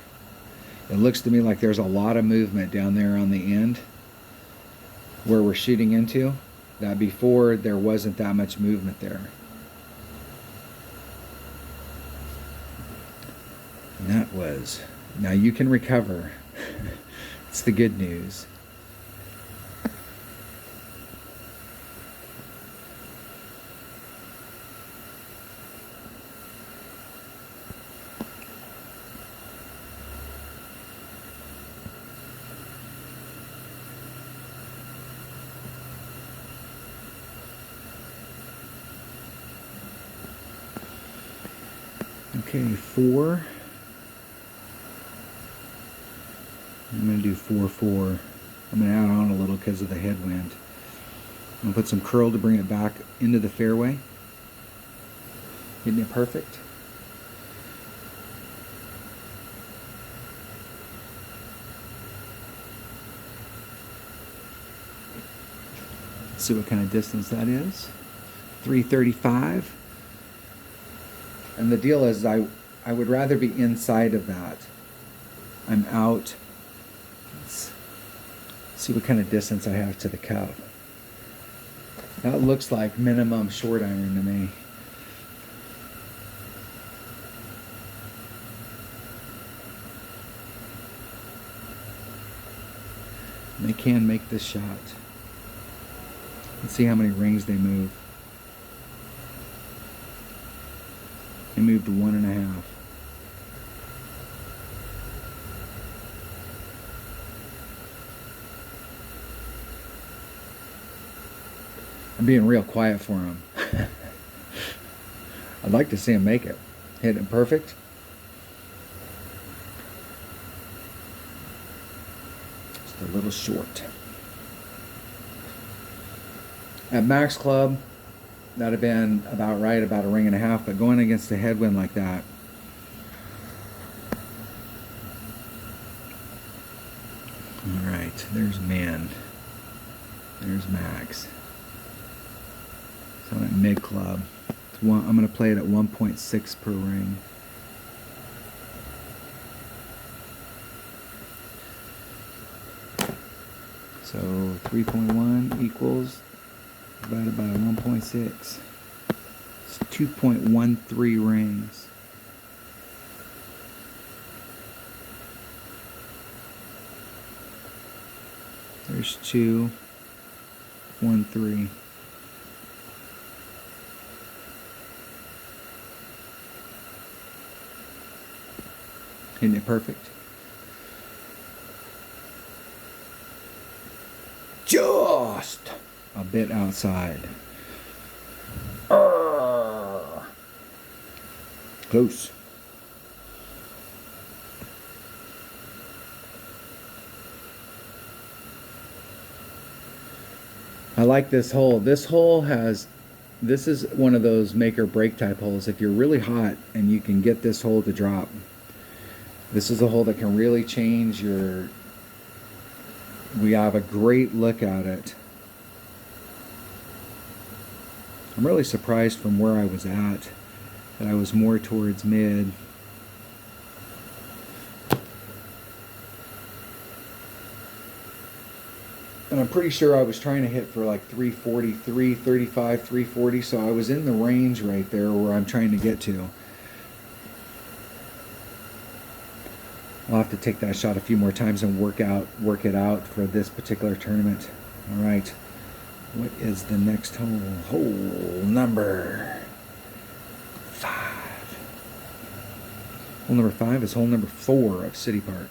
It looks to me like there's a lot of movement down there on the end where we're shooting into, that before there wasn't that much movement there. And that was, now you can recover. It's the good news. Okay, 4. I'm going to do 4-4. I'm going to add on a little because of the headwind. I'm going to put some curl to bring it back into the fairway. Hitting it perfect. Let's see what kind of distance that is. 335. And the deal is I would rather be inside of that. I'm out. Let's see what kind of distance I have to the cup. That looks like minimum short iron to me. And they can make this shot. Let's see how many rings they move. They moved 1.5. I'm being real quiet for him. I'd like to see him make it. Hit it perfect. Just a little short. At Max Club, that'd have been about right, about 1.5 rings, but going against a headwind like that, all right, there's man, there's Max. So I'm at mid club. I'm going to play it at 1.6 per ring. So 3.1 equals divided by 1.6. It's 2.13 rings. There's 2, 1, 3. Isn't it perfect? Joe! just a bit outside. Close. I like this hole. This hole has, this is one of those make or break type holes. If you're really hot and you can get this hole to drop, this is a hole that can really change your, we have a great look at it. I'm really surprised from where I was at that I was more towards mid. And I'm pretty sure I was trying to hit for like 340, 335, 340, so I was in the range right there where I'm trying to get to. I'll have to take that shot a few more times and work it out for this particular tournament. All right, what is the next hole? Hole number 5. Hole number 5 is hole number 4 of City Park.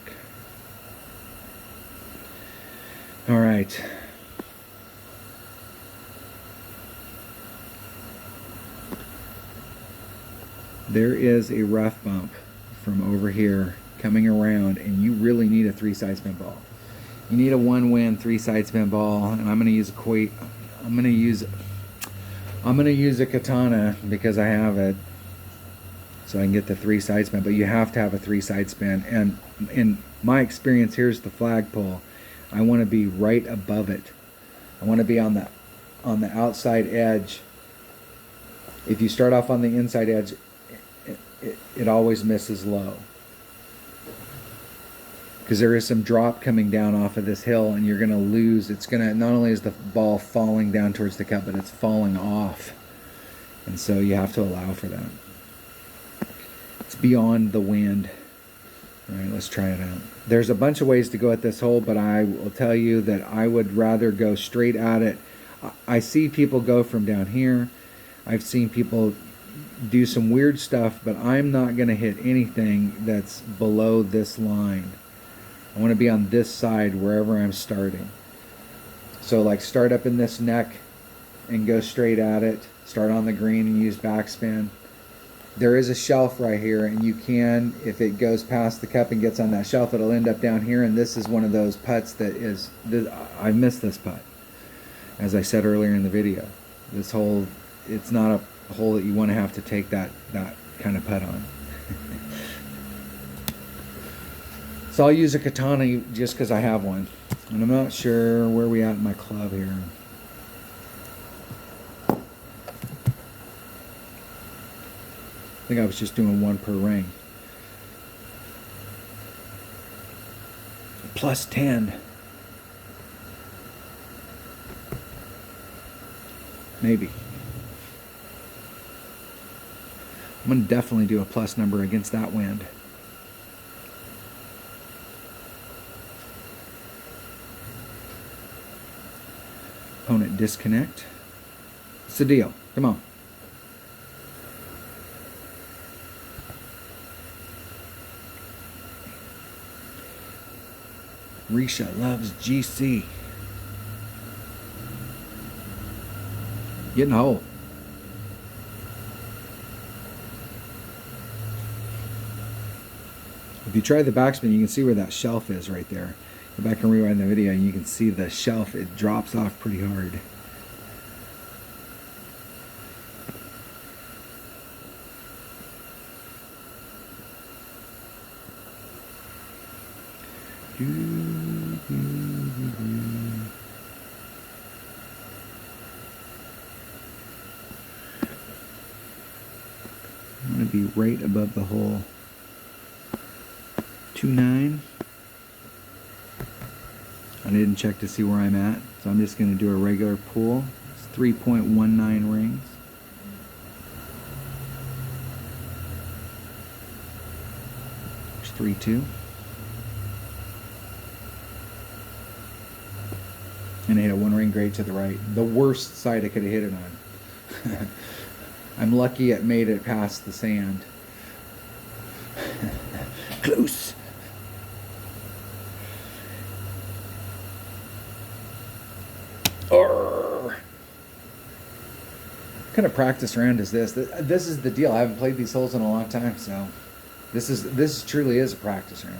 All right. There is a rough bump from over here coming around, and you really need a 3-side spin ball. You need a 1-win 3-side spin ball, and I'm going to use a katana because I have it, so I can get the 3-side spin. But you have to have a 3-side spin, and in my experience, here's the flagpole. I want to be right above it. I want to be on the outside edge. If you start off on the inside edge, it always misses low, because there is some drop coming down off of this hill, and you're going to lose. It's going to, not only is the ball falling down towards the cup, but it's falling off, and so you have to allow for that. It's beyond the wind. All right, let's try it out. There's a bunch of ways to go at this hole, but I will tell you that I would rather go straight at it. I see people go from down here. I've seen people do some weird stuff, but I'm not going to hit anything that's below this line. I want to be on this side wherever I'm starting. So like start up in this neck and go straight at it. Start on the green and use backspin. There is a shelf right here, and you can, if it goes past the cup and gets on that shelf, it'll end up down here, and this is one of those putts that is, I missed this putt. As I said earlier in the video, this hole, it's not a hole that you want to have to take that kind of putt on. So I'll use a katana just because I have one, and I'm not sure where we at in my club here. I think I was just doing 1 per ring. Plus 10. Maybe. I'm going to definitely do a plus number against that wind. Opponent disconnect. What's the deal? Come on. Risha loves GC. Get in the hole. If you try the backspin, you can see where that shelf is right there. Go back and rewind the video and you can see the shelf, it drops off pretty hard. I'm going to be right above the hole. 2.9. I didn't check to see where I'm at, so I'm just going to do a regular pull. It's 3.19 rings. There's 3.2. And I hit a 1-ring grade to the right. The worst side I could have hit it on. I'm lucky it made it past the sand. Close. What kind of practice round is this? This is the deal. I haven't played these holes in a long time, so this truly is a practice round.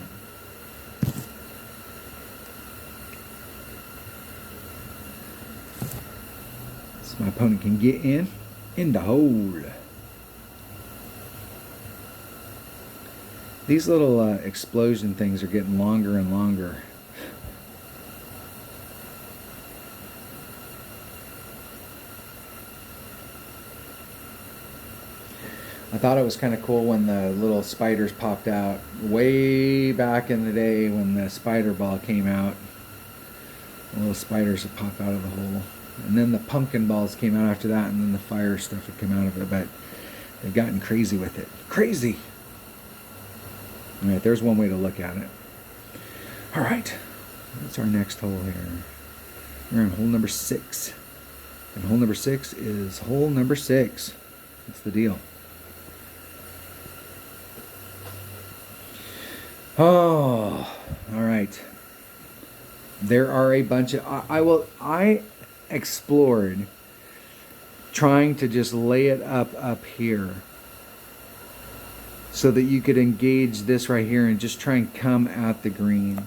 So my opponent can get in the hole. These little explosion things are getting longer and longer. I thought it was kind of cool when the little spiders popped out way back in the day when the spider ball came out. The little spiders would pop out of the hole. And then the pumpkin balls came out after that, and then the fire stuff would come out of it. But they've gotten crazy with it. Crazy! Alright, there's one way to look at it. Alright, what's our next hole here? We're on hole number 6. And hole number 6 is hole number 6. That's the deal. Oh, all right. There are a bunch of I explored trying to just lay it up here so that you could engage this right here and just try and come at the green.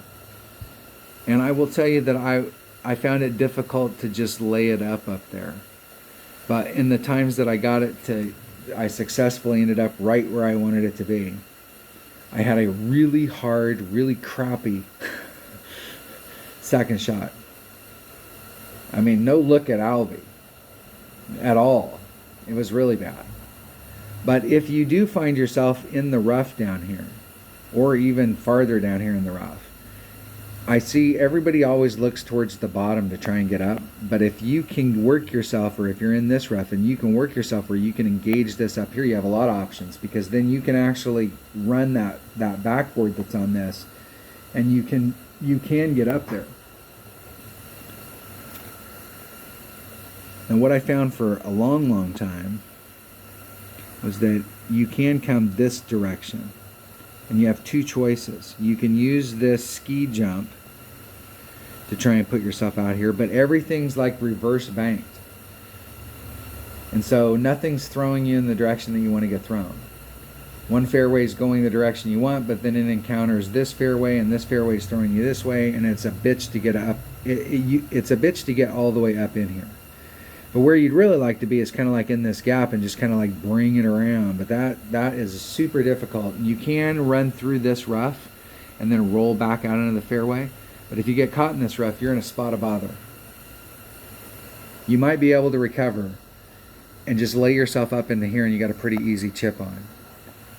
And I will tell you that I found it difficult to just lay it up there. But in the times that I got it to, I successfully ended up right where I wanted it to be. I had a really hard, really crappy second shot. I mean, no look at Albie at all. It was really bad. But if you do find yourself in the rough down here, or even farther down here in the rough, I see everybody always looks towards the bottom to try and get up. But if you can work yourself, or if you're in this rough and you can work yourself where you can engage this up here, you have a lot of options, because then you can actually run that backboard that's on this, and you can get up there. And what I found for a long time was that you can come this direction. And you have two choices. You can use this ski jump to try and put yourself out here, but everything's like reverse banked. And so nothing's throwing you in the direction that you want to get thrown. One fairway is going the direction you want, but then it encounters this fairway, and this fairway is throwing you this way, and it's a bitch to get up. It's a bitch to get all the way up in here. But where you'd really like to be is kind of like in this gap and just kind of like bring it around. But that is super difficult. You can run through this rough and then roll back out into the fairway. But if you get caught in this rough, you're in a spot of bother. You might be able to recover and just lay yourself up into here, and you got a pretty easy chip on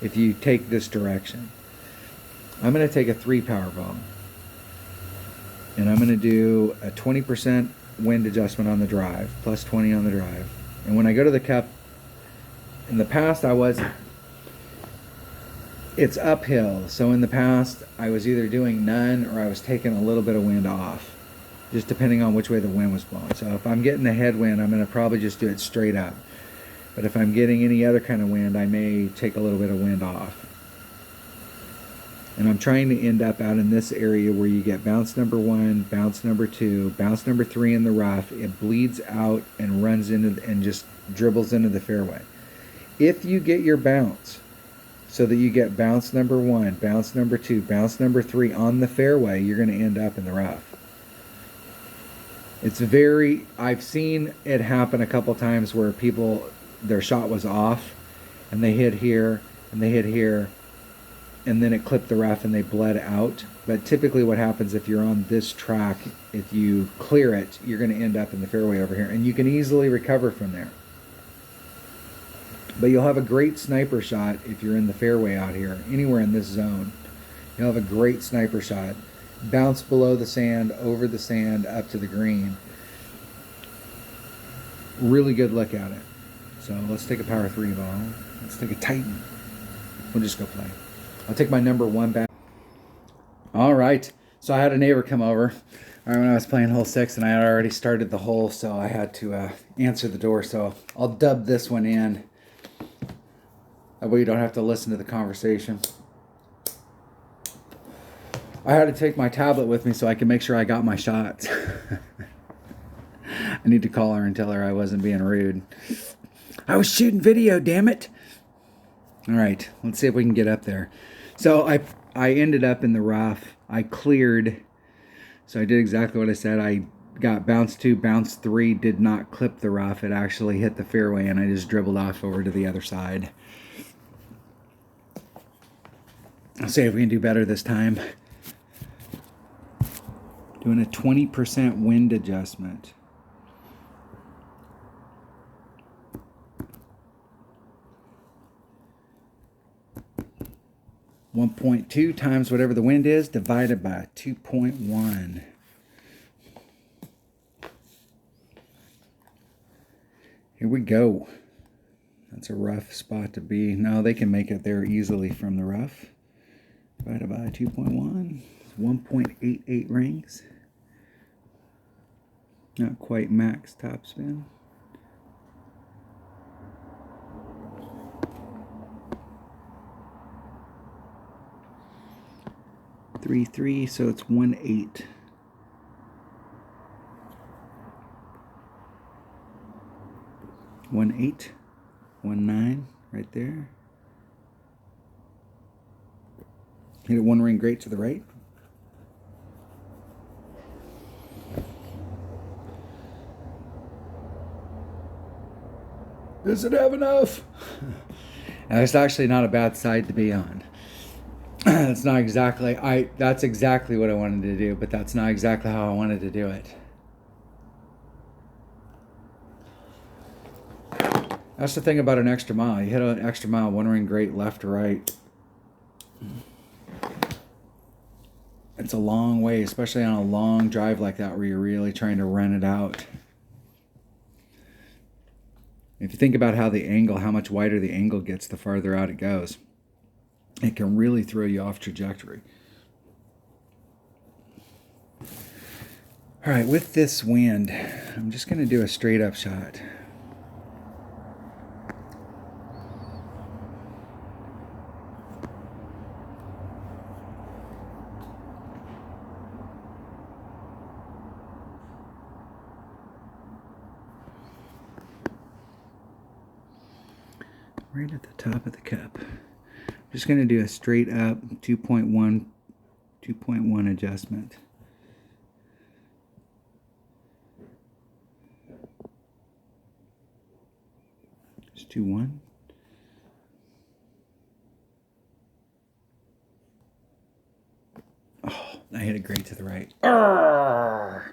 if you take this direction. I'm going to take a 3 power ball, and I'm going to do a 20% wind adjustment on the drive, plus 20 on the drive. And when I go to the cup, in the past it's uphill, so in the past I was either doing none or I was taking a little bit of wind off, just depending on which way the wind was blowing. So if I'm getting a headwind, I'm going to probably just do it straight up. But if I'm getting any other kind of wind, I may take a little bit of wind off. And I'm trying to end up out in this area where you get bounce number 1, bounce number 2, bounce number 3 in the rough. It bleeds out and runs into and just dribbles into the fairway. If you get your bounce so that you get bounce number 1, bounce number 2, bounce number 3 on the fairway, you're going to end up in the rough. I've seen it happen a couple times where people, their shot was off and they hit here and they hit here, and then it clipped the rough and they bled out. But typically what happens if you're on this track, if you clear it, you're going to end up in the fairway over here, and you can easily recover from there. But you'll have a great sniper shot if you're in the fairway out here, anywhere in this zone. You'll have a great sniper shot. Bounce below the sand, over the sand, up to the green. Really good look at it. So let's take a power 3 ball. Let's take a Titan. We'll just go play. I'll take my number 1 back. All right. So I had a neighbor come over when I was playing hole 6, and I had already started the hole, so I had to answer the door. So I'll dub this one in. That way you don't have to listen to the conversation. I had to take my tablet with me so I can make sure I got my shots. I need to call her and tell her I wasn't being rude. I was shooting video, damn it. All right, let's see if we can get up there. So I ended up in the rough. I cleared. So I did exactly what I said. I got bounce 2, bounce 3, did not clip the rough. It actually hit the fairway, and I just dribbled off over to the other side. Let's see if we can do better this time. Doing a 20% wind adjustment. .2 times whatever the wind is divided by 2.1. Here we go. That's a rough spot to be. No, they can make it there easily from the rough. Divided by 2.1. 1.88 rings. Not quite max topspin. .33, so it's 1.8. .18, 1.9 right there. Hit it one ring great to the right. Does it have enough? That's actually not a bad side to be on. It's not exactly, that's exactly what I wanted to do, but that's not exactly how I wanted to do it. That's the thing about an extra mile. You hit an extra mile, one ring great left to right. It's a long way, especially on a long drive like that where you're really trying to run it out. If you think about how much wider the angle gets the farther out it goes, it can really throw you off trajectory. All right, with this wind, I'm just going to do a straight up shot. Right at the top of the cup. I'm just going to do a straight up 2.1 adjustment. Just 2.1. Oh, I hit it great to the right. Arrgh!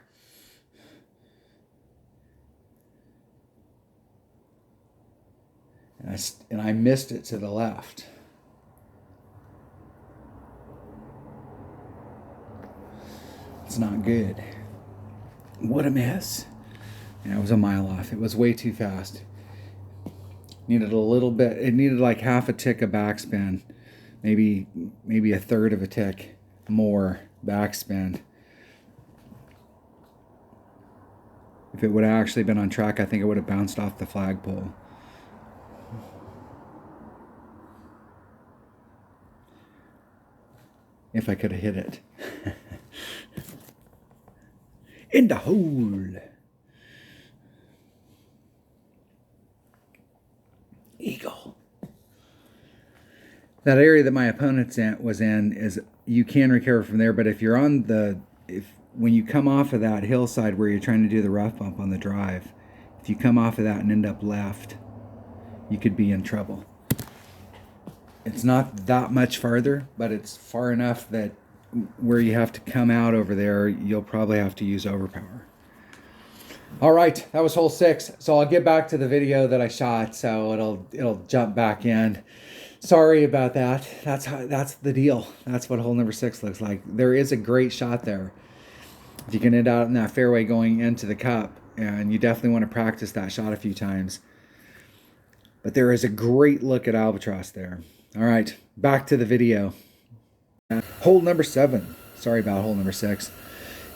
And I missed it to the left. It's not good. What a miss. And it was a mile off. It was way too fast. Needed a little bit. It needed like half a tick of backspin. Maybe a third of a tick more backspin. If it would have actually been on track, I think it would have bounced off the flagpole. If I could have hit it. In the hole. Eagle. That area that my opponent was in is, you can recover from there, but if you're on when you come off of that hillside where you're trying to do the rough bump on the drive, if you come off of that and end up left, you could be in trouble. It's not that much farther, but it's far enough that where you have to come out over there, you'll probably have to use overpower. All right, that was hole 6. So I'll get back to the video that I shot, so it'll jump back in. Sorry about that. That's the deal. That's what hole number 6 looks like. There is a great shot there. If you can end out in that fairway going into the cup, and you definitely want to practice that shot a few times. But there is a great look at Albatross there. All right, back to the video. Hole number 7. Sorry about hole number 6.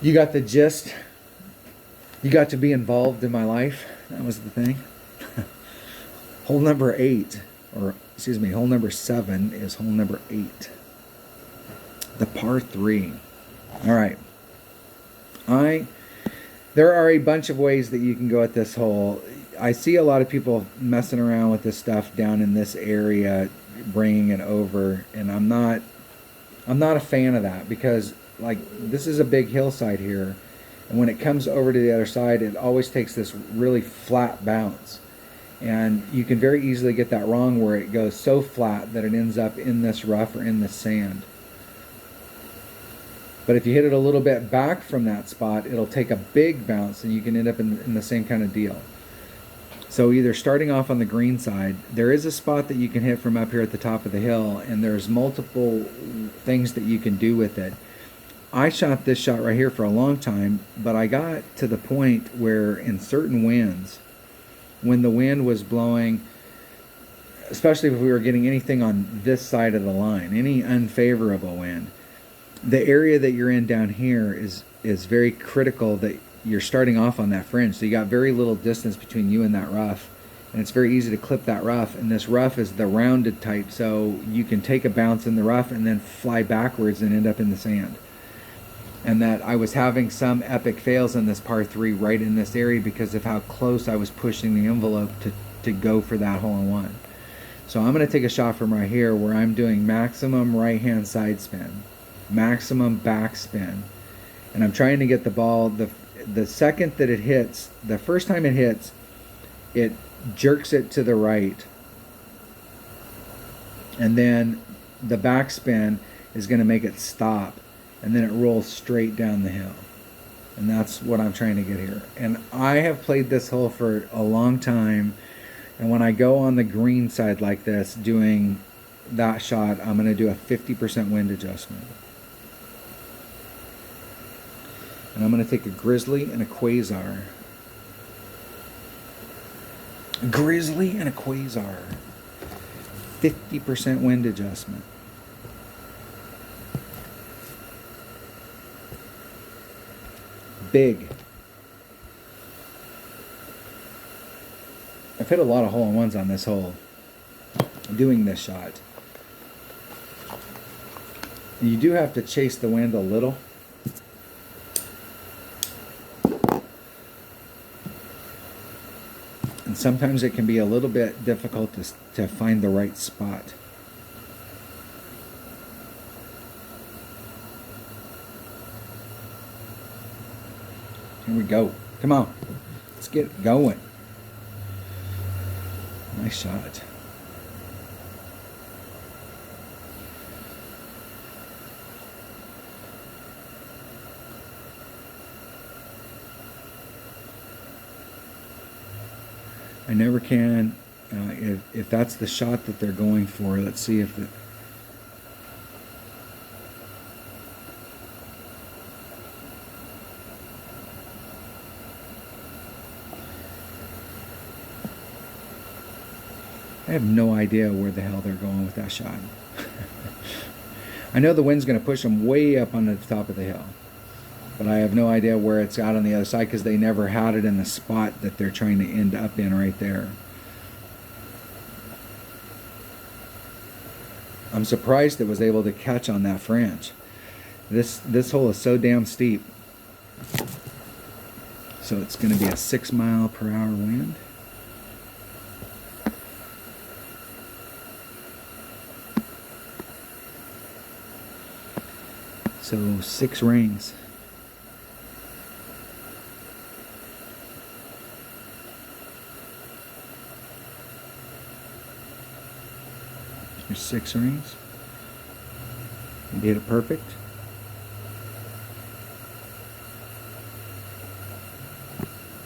You got the gist. You got to be involved in my life. That was the thing. Hole number 8, or excuse me, hole number 7 is hole number 8. The par 3. All right. I There are a bunch of ways that you can go at this hole. I see a lot of people messing around with this stuff down in this area, bringing it over, and I'm not a fan of that, because like this is a big hillside here, and when it comes over to the other side, it always takes this really flat bounce, and you can very easily get that wrong where it goes so flat that it ends up in this rough or in the sand. But if you hit it a little bit back from that spot, it'll take a big bounce and you can end up in the same kind of deal. So either starting off on the green side, there is a spot that you can hit from up here at the top of the hill, and there's multiple things that you can do with it. I shot this shot right here for a long time, but I got to the point where in certain winds, when the wind was blowing, especially if we were getting anything on this side of the line, any unfavorable wind, the area that you're in down here is very critical that you're starting off on that fringe. So you got very little distance between you and that rough, and it's very easy to clip that rough. And this rough is the rounded type, so you can take a bounce in the rough and then fly backwards and end up in the sand. And that I was having some epic fails in this par 3 right in this area because of how close I was pushing the envelope to go for that hole-in-one. So I'm going to take a shot from right here where I'm doing maximum right-hand side spin, maximum backspin, and I'm trying to get the ball, the second that it hits, the first time it hits, it jerks it to the right, and then the backspin is going to make it stop, and then it rolls straight down the hill. And that's what I'm trying to get here. And I have played this hole for a long time, and when I go on the green side like this doing that shot, I'm going to do a 50% wind adjustment. And I'm going to take a Grizzly and a Quasar. Grizzly and a Quasar. 50% wind adjustment. Big. I've hit a lot of hole-in-ones on this hole doing this shot. You do have to chase the wind a little. And sometimes it can be a little bit difficult to find the right spot. Here we go. Come on. Let's get it going. Nice shot. I never can, if that's the shot that they're going for. Let's see if it... I have no idea where the hell they're going with that shot. I know the wind's going to push them way up on the top of the hill, but I have no idea where it's out on the other side because they never had it in the spot that they're trying to end up in right there. I'm surprised it was able to catch on that fringe. This hole is so damn steep. So it's going to be a 6-mile-per-hour wind. So 6 rings. There's 6 rings. You did it perfect.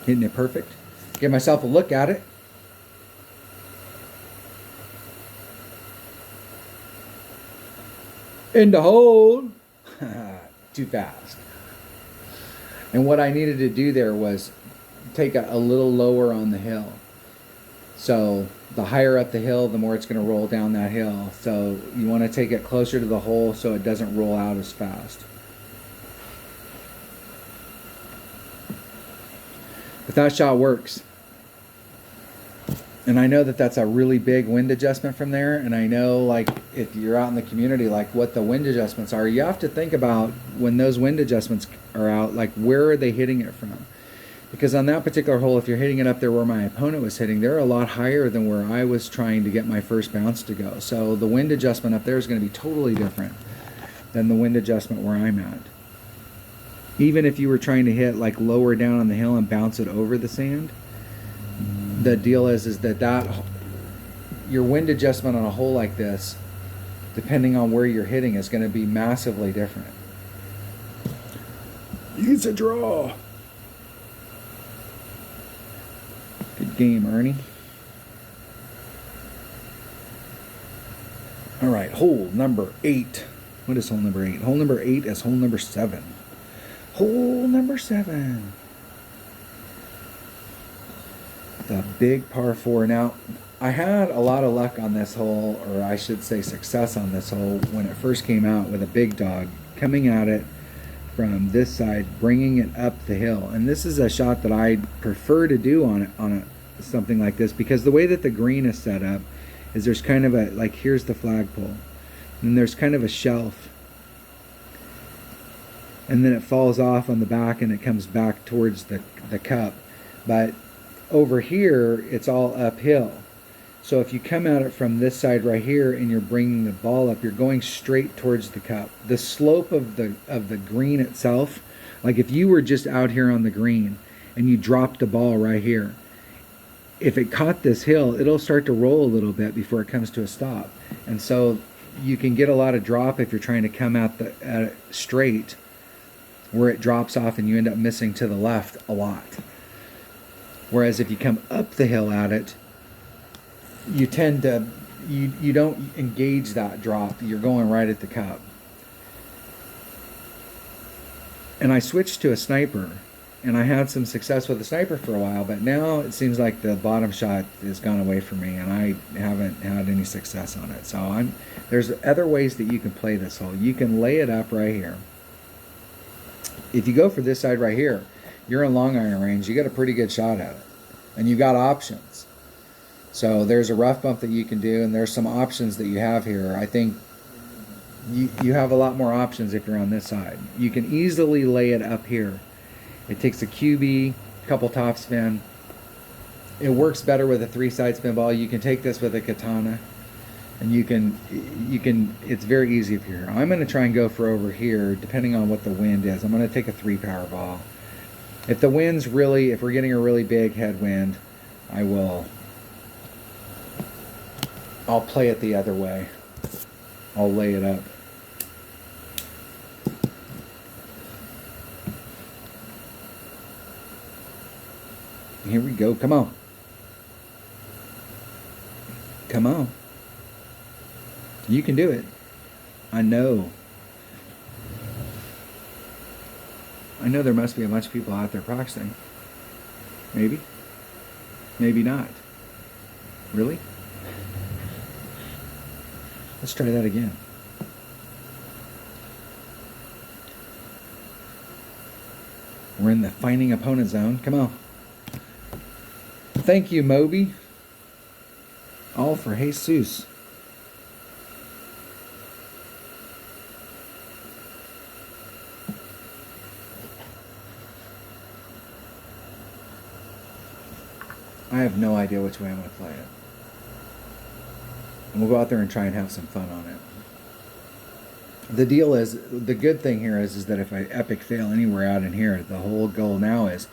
Hitting it perfect. Give myself a look at it. In the hole. Too fast. And what I needed to do there was take a little lower on the hill. So the higher up the hill, the more it's going to roll down that hill. So you want to take it closer to the hole so it doesn't roll out as fast. But that shot works. And I know that that's a really big wind adjustment from there. And I know, like, if you're out in the community, like what the wind adjustments are, you have to think about when those wind adjustments are out, like where are they hitting it from? Because on that particular hole, if you're hitting it up there where my opponent was hitting, they're a lot higher than where I was trying to get my first bounce to go. So the wind adjustment up there is going to be totally different than the wind adjustment where I'm at. Even if you were trying to hit like lower down on the hill and bounce it over the sand, the deal is that your wind adjustment on a hole like this, depending on where you're hitting, is going to be massively different. Use a draw. Good game, Ernie. All right, hole number 8. What is hole number 8? Hole number 8 is hole number 7. Hole number 7. The big par 4. Now, I had a lot of luck on this hole, or I should say success on this hole, when it first came out with a big dog coming at it from this side, bringing it up the hill. And this is a shot that I prefer to do on something like this, because the way that the green is set up is there's kind of a, like, here's the flagpole, and there's kind of a shelf, and then it falls off on the back and it comes back towards the cup. But over here, it's all uphill. So if you come at it from this side right here and you're bringing the ball up, you're going straight towards the cup. The slope of the green itself, like if you were just out here on the green and you dropped the ball right here, if it caught this hill, it'll start to roll a little bit before it comes to a stop. And so you can get a lot of drop if you're trying to come at it straight, where it drops off and you end up missing to the left a lot. Whereas if you come up the hill at it, you tend to, you don't engage that drop. You're going right at the cup. And I switched to a sniper, and I had some success with the sniper for a while, but now it seems like the bottom shot has gone away from me, and I haven't had any success on it. So there's other ways that you can play this hole. You can lay it up right here. If you go for this side right here, you're in long iron range, you get a pretty good shot at it, and you've got options. So there's a rough bump that you can do, and there's some options that you have here. I think you have a lot more options if you're on this side. You can easily lay it up here. It takes a QB, couple top spin. It works better with a 3-side spin ball. You can take this with a katana, and you can, it's very easy up here. I'm going to try and go for over here, depending on what the wind is. I'm going to take a 3-power ball. If the wind's really, if we're getting a really big headwind, I'll play it the other way. I'll lay it up. Here we go. Come on. Come on. You can do it. I know. I know there must be a bunch of people out there practicing. Maybe. Maybe not. Really? Let's try that again. We're in the finding opponent zone. Come on. Thank you, Moby. All for Jesus. I have no idea which way I'm going to play it. And we'll go out there and try and have some fun on it. The deal is, the good thing here is that if I epic fail anywhere out in here, the whole goal now is,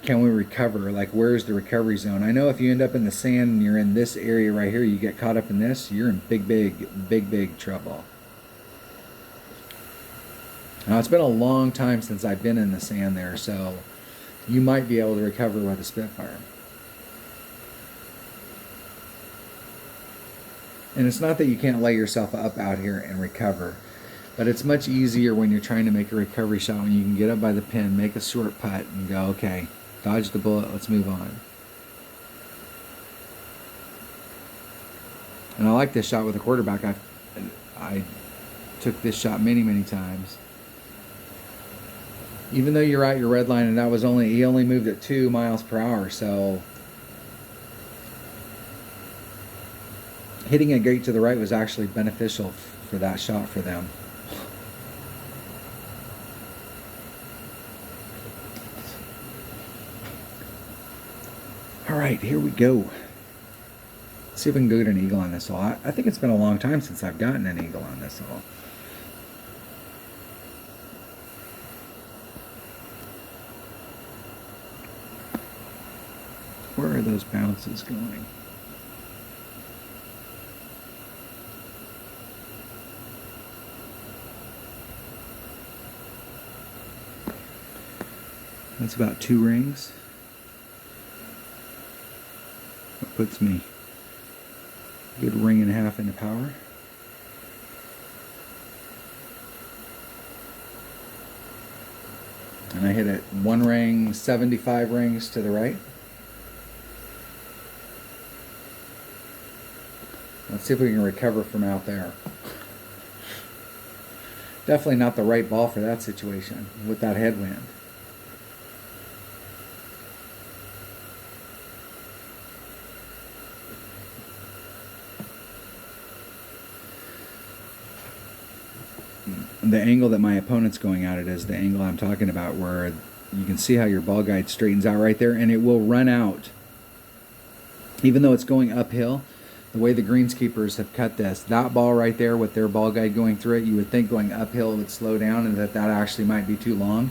can we recover? Like, where's the recovery zone? I know if you end up in the sand and you're in this area right here, you get caught up in this, you're in big trouble. Now, it's been a long time since I've been in the sand there, so you might be able to recover with a Spitfire. And it's not that you can't lay yourself up out here and recover, but it's much easier when you're trying to make a recovery shot, when you can get up by the pin, make a short putt, and go, okay, dodge the bullet, let's move on. And I like this shot with a quarterback. I took this shot many times. Even though you're at your red line, and that was he only moved at 2 miles per hour, so hitting a gate to the right was actually beneficial for that shot for them. right, here we go. Let's see if we can go get an eagle on this hole. I think it's been a long time since I've gotten an eagle on this hole. Where are those bounces going? That's about 2 rings. That puts me a good ring and a half into power. And I hit it 1 ring, 75 rings to the right. Let's see if we can recover from out there. Definitely not the right ball for that situation with that headwind. The angle that my opponent's going at it is the angle I'm talking about, where you can see how your ball guide straightens out right there, and it will run out. Even though it's going uphill, the way the greenskeepers have cut this, that ball right there with their ball guide going through it, you would think going uphill would slow down and that actually might be too long.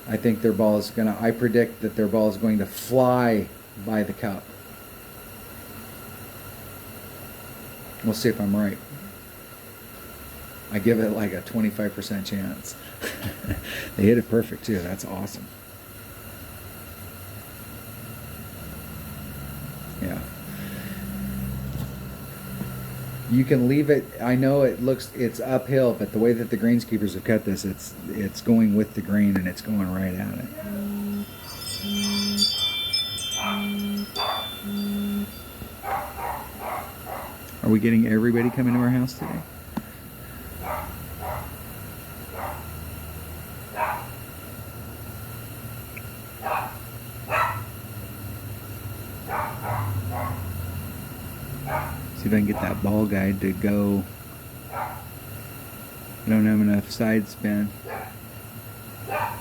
I think their ball is going to, I predict that their ball is going to fly by the cup. We'll see if I'm right. I give it like a 25% chance. They hit it perfect too. That's awesome. Yeah. You can leave it. I know it's uphill, but the way that the greenskeepers have cut this, it's going with the green and it's going right at it. Are we getting everybody coming to our house today? See if I can get that ball guide to go. I don't have enough side spin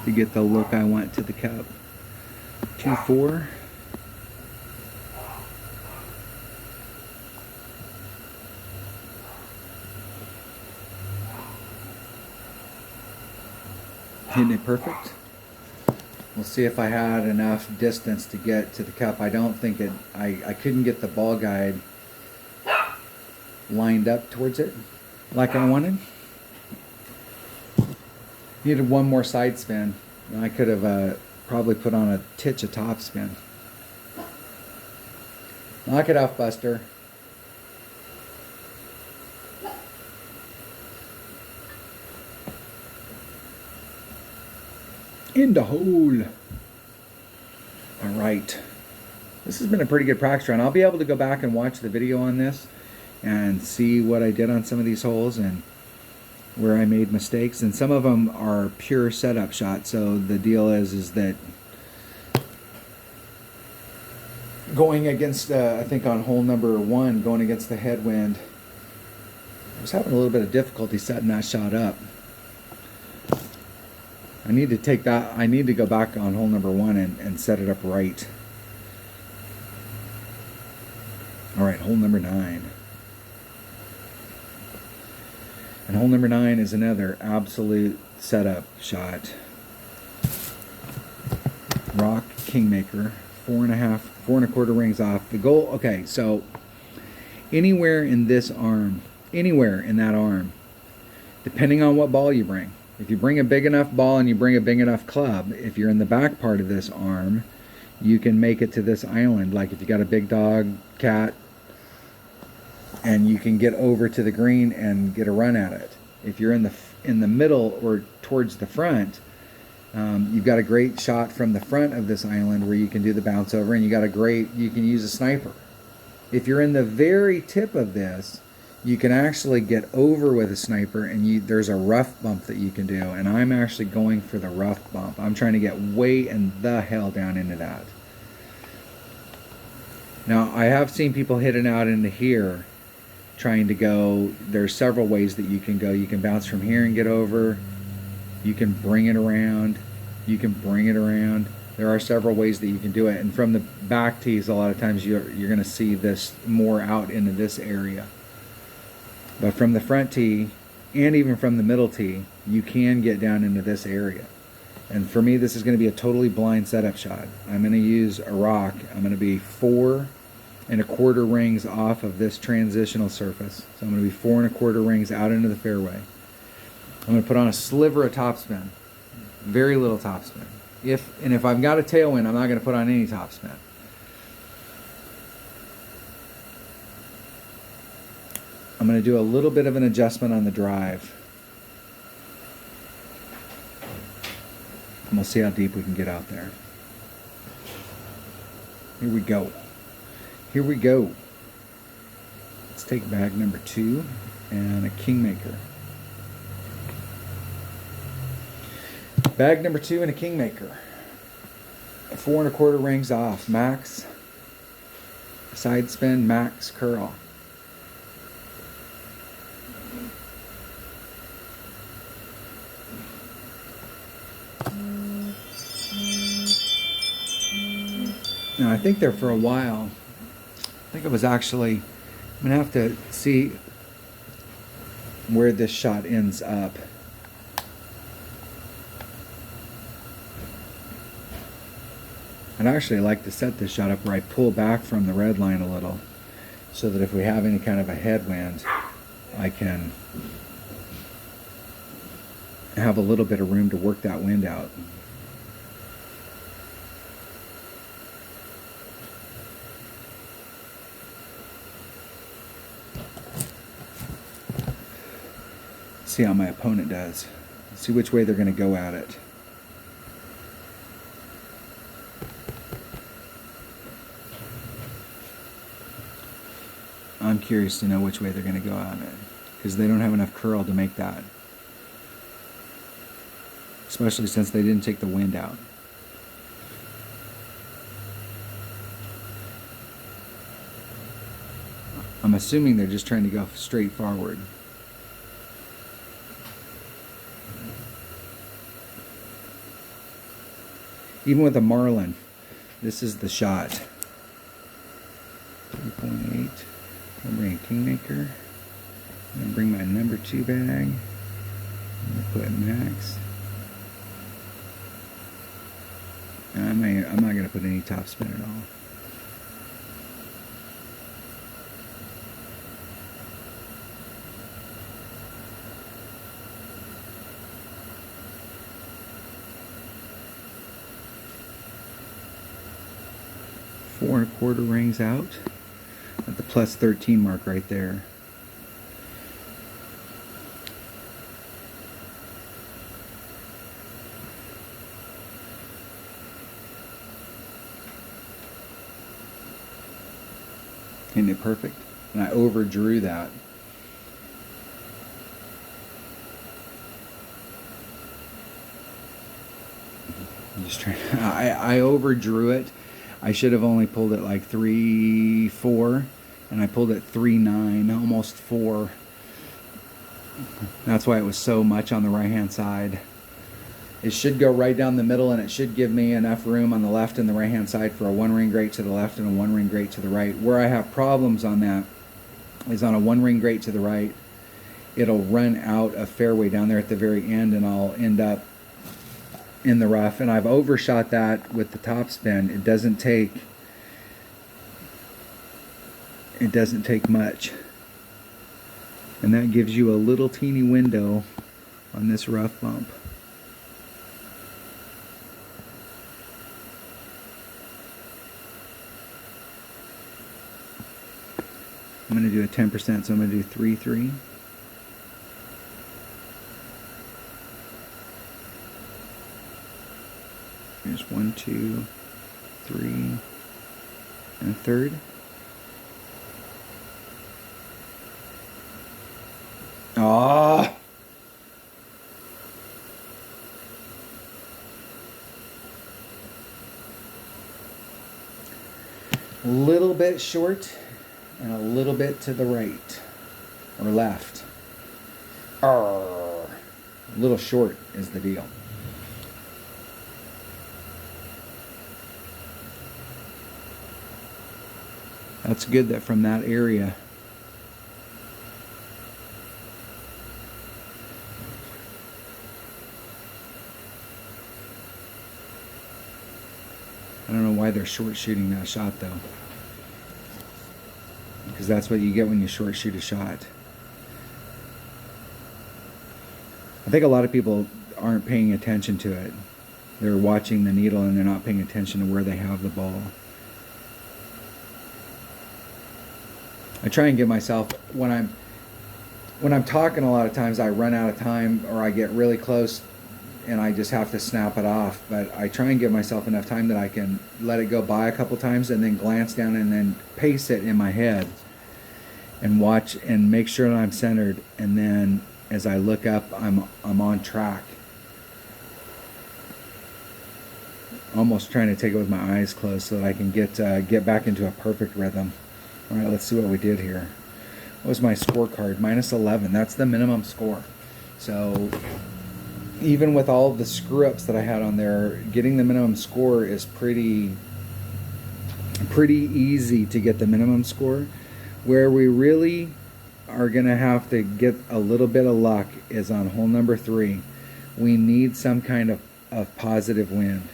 to get the look I want to the cup. 2-4. Hitting it perfect. We'll see if I had enough distance to get to the cup. I don't think it, I couldn't get the ball guide lined up towards it like I wanted. Needed one more side spin. I could have probably put on a titch of top spin. Knock it off, Buster. In the hole. All right. This has been a pretty good practice run. I'll be able to go back and watch the video on this and see what I did on some of these holes and where I made mistakes. And some of them are pure setup shots. So the deal is that going against, I think on hole number 1, going against the headwind, I was having a little bit of difficulty setting that shot up. I need to take that, I need to go back on hole number 1 and set it up right. All right, hole number 9. And hole number 9 is another absolute setup shot. Rock Kingmaker, 4.25 rings off. The goal, okay, so anywhere in this arm, anywhere in that arm, depending on what ball you bring. If you bring a big enough ball and you bring a big enough club, if you're in the back part of this arm, you can make it to this island. Like if you got a big dog, cat, and you can get over to the green and get a run at it. If you're in the middle or towards the front, you've got a great shot from the front of this island where you can do the bounce over, and you can use a sniper. If you're in the very tip of this, you can actually get over with a sniper, and there's a rough bump that you can do, and I'm actually going for the rough bump. I'm trying to get way in the hell down into that. Now, I have seen people hitting out into here, trying to go. There's several ways that you can go. You can bounce from here and get over. You can bring it around. You can bring it around. There are several ways that you can do it, and from the back tees, a lot of times you're going to see this more out into this area. But from the front tee, and even from the middle tee, you can get down into this area. And for me, this is going to be a totally blind setup shot. I'm going to use a rock. I'm going to be 4 1/4 rings off of this transitional surface. So I'm going to be 4 1/4 rings out into the fairway. I'm going to put on a sliver of topspin. Very little topspin. If I've got a tailwind, I'm not going to put on any topspin. I'm going to do a little bit of an adjustment on the drive. And we'll see how deep we can get out there. Here we go. Here we go. Let's take bag number 2 and a Kingmaker. Bag number 2 and a Kingmaker. 4 1/4 rings off. Max. Side spin, max curl. Now I think there for a while, I think it was actually, I'm going to have to see where this shot ends up. I'd actually like to set this shot up where I pull back from the red line a little, so that if we have any kind of a headwind, I can have a little bit of room to work that wind out. See how my opponent does. See which way they're going to go at it. I'm curious to know which way they're going to go at it, because they don't have enough curl to make that. Especially since they didn't take the wind out. I'm assuming they're just trying to go straight forward. Even with a Marlin, this is the shot. 3.8. I'm bringing Kingmaker. I'm going to bring my number 2 bag. I'm going to put max. I'm not going to put any topspin at all. Four and a quarter rings out at the plus 13 mark right there. Isn't it perfect? And I overdrew that. I'm just trying. I overdrew it. I should have only pulled it like 3.4, and I pulled it 3.9, almost 4. That's why it was so much on the right hand side. It should go right down the middle, and it should give me enough room on the left and the right hand side for a 1-ring grate to the left and a 1-ring grate to the right. Where I have problems on that is on a 1-ring grate to the right. It'll run out of fairway down there at the very end, and I'll end up in the rough. And I've overshot that with the topspin. It doesn't take much, and that gives you a little teeny window on this rough bump. I'm going to do a 10%, so I'm going to do 3.3. Here's 1, 2, 3, and a third. Ah! A little bit short and a little bit to the right or left. A little short is the deal. That's good that from that area. I don't know why they're short shooting that shot though, because that's what you get when you short shoot a shot. I think a lot of people aren't paying attention to it. They're watching the needle and they're not paying attention to where they have the ball. I try and give myself, when I'm talking, a lot of times I run out of time or I get really close and I just have to snap it off. But I try and give myself enough time that I can let it go by a couple times and then glance down and then pace it in my head and watch and make sure that I'm centered. And then as I look up, I'm on track. Almost trying to take it with my eyes closed so that I can get back into a perfect rhythm. All right, let's see what we did here. What was my scorecard? -11. That's the minimum score. So even with all the screw-ups that I had on there, getting the minimum score is pretty easy to get the minimum score. Where we really are going to have to get a little bit of luck is on hole number 3. We need some kind of positive wind.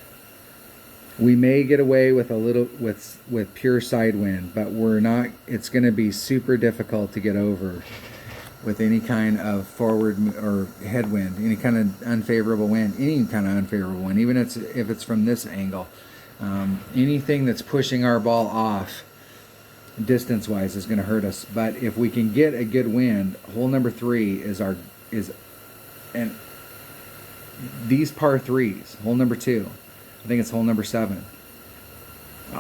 We may get away with a little with pure side wind, but we're not. It's going to be super difficult to get over with any kind of forward or headwind, any kind of unfavorable wind, any kind of unfavorable wind, even if it's from this angle. Anything that's pushing our ball off distance-wise is going to hurt us. But if we can get a good wind, hole number 3 and these par 3s. Hole number 2. I think it's hole number 7.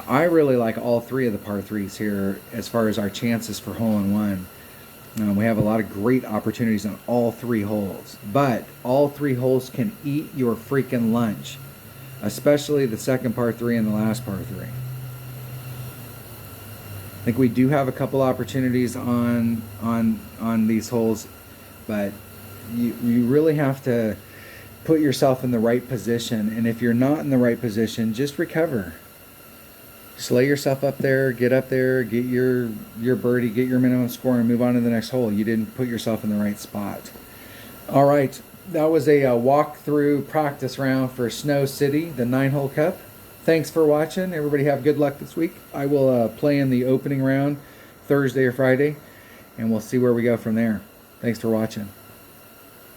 I really like all 3 of the par 3s here as far as our chances for hole-in-one. We have a lot of great opportunities on all 3 holes, but all 3 holes can eat your freaking lunch, especially the second par 3 and the last par 3. I think we do have a couple opportunities on these holes, but you really have to put yourself in the right position. And if you're not in the right position, just recover. Just lay yourself up there, get your birdie, get your minimum score, and move on to the next hole. You didn't put yourself in the right spot. All right, that was a walkthrough practice round for Snow City, the 9-hole cup. Thanks for watching. Everybody have good luck this week. I will play in the opening round Thursday or Friday, and we'll see where we go from there. Thanks for watching.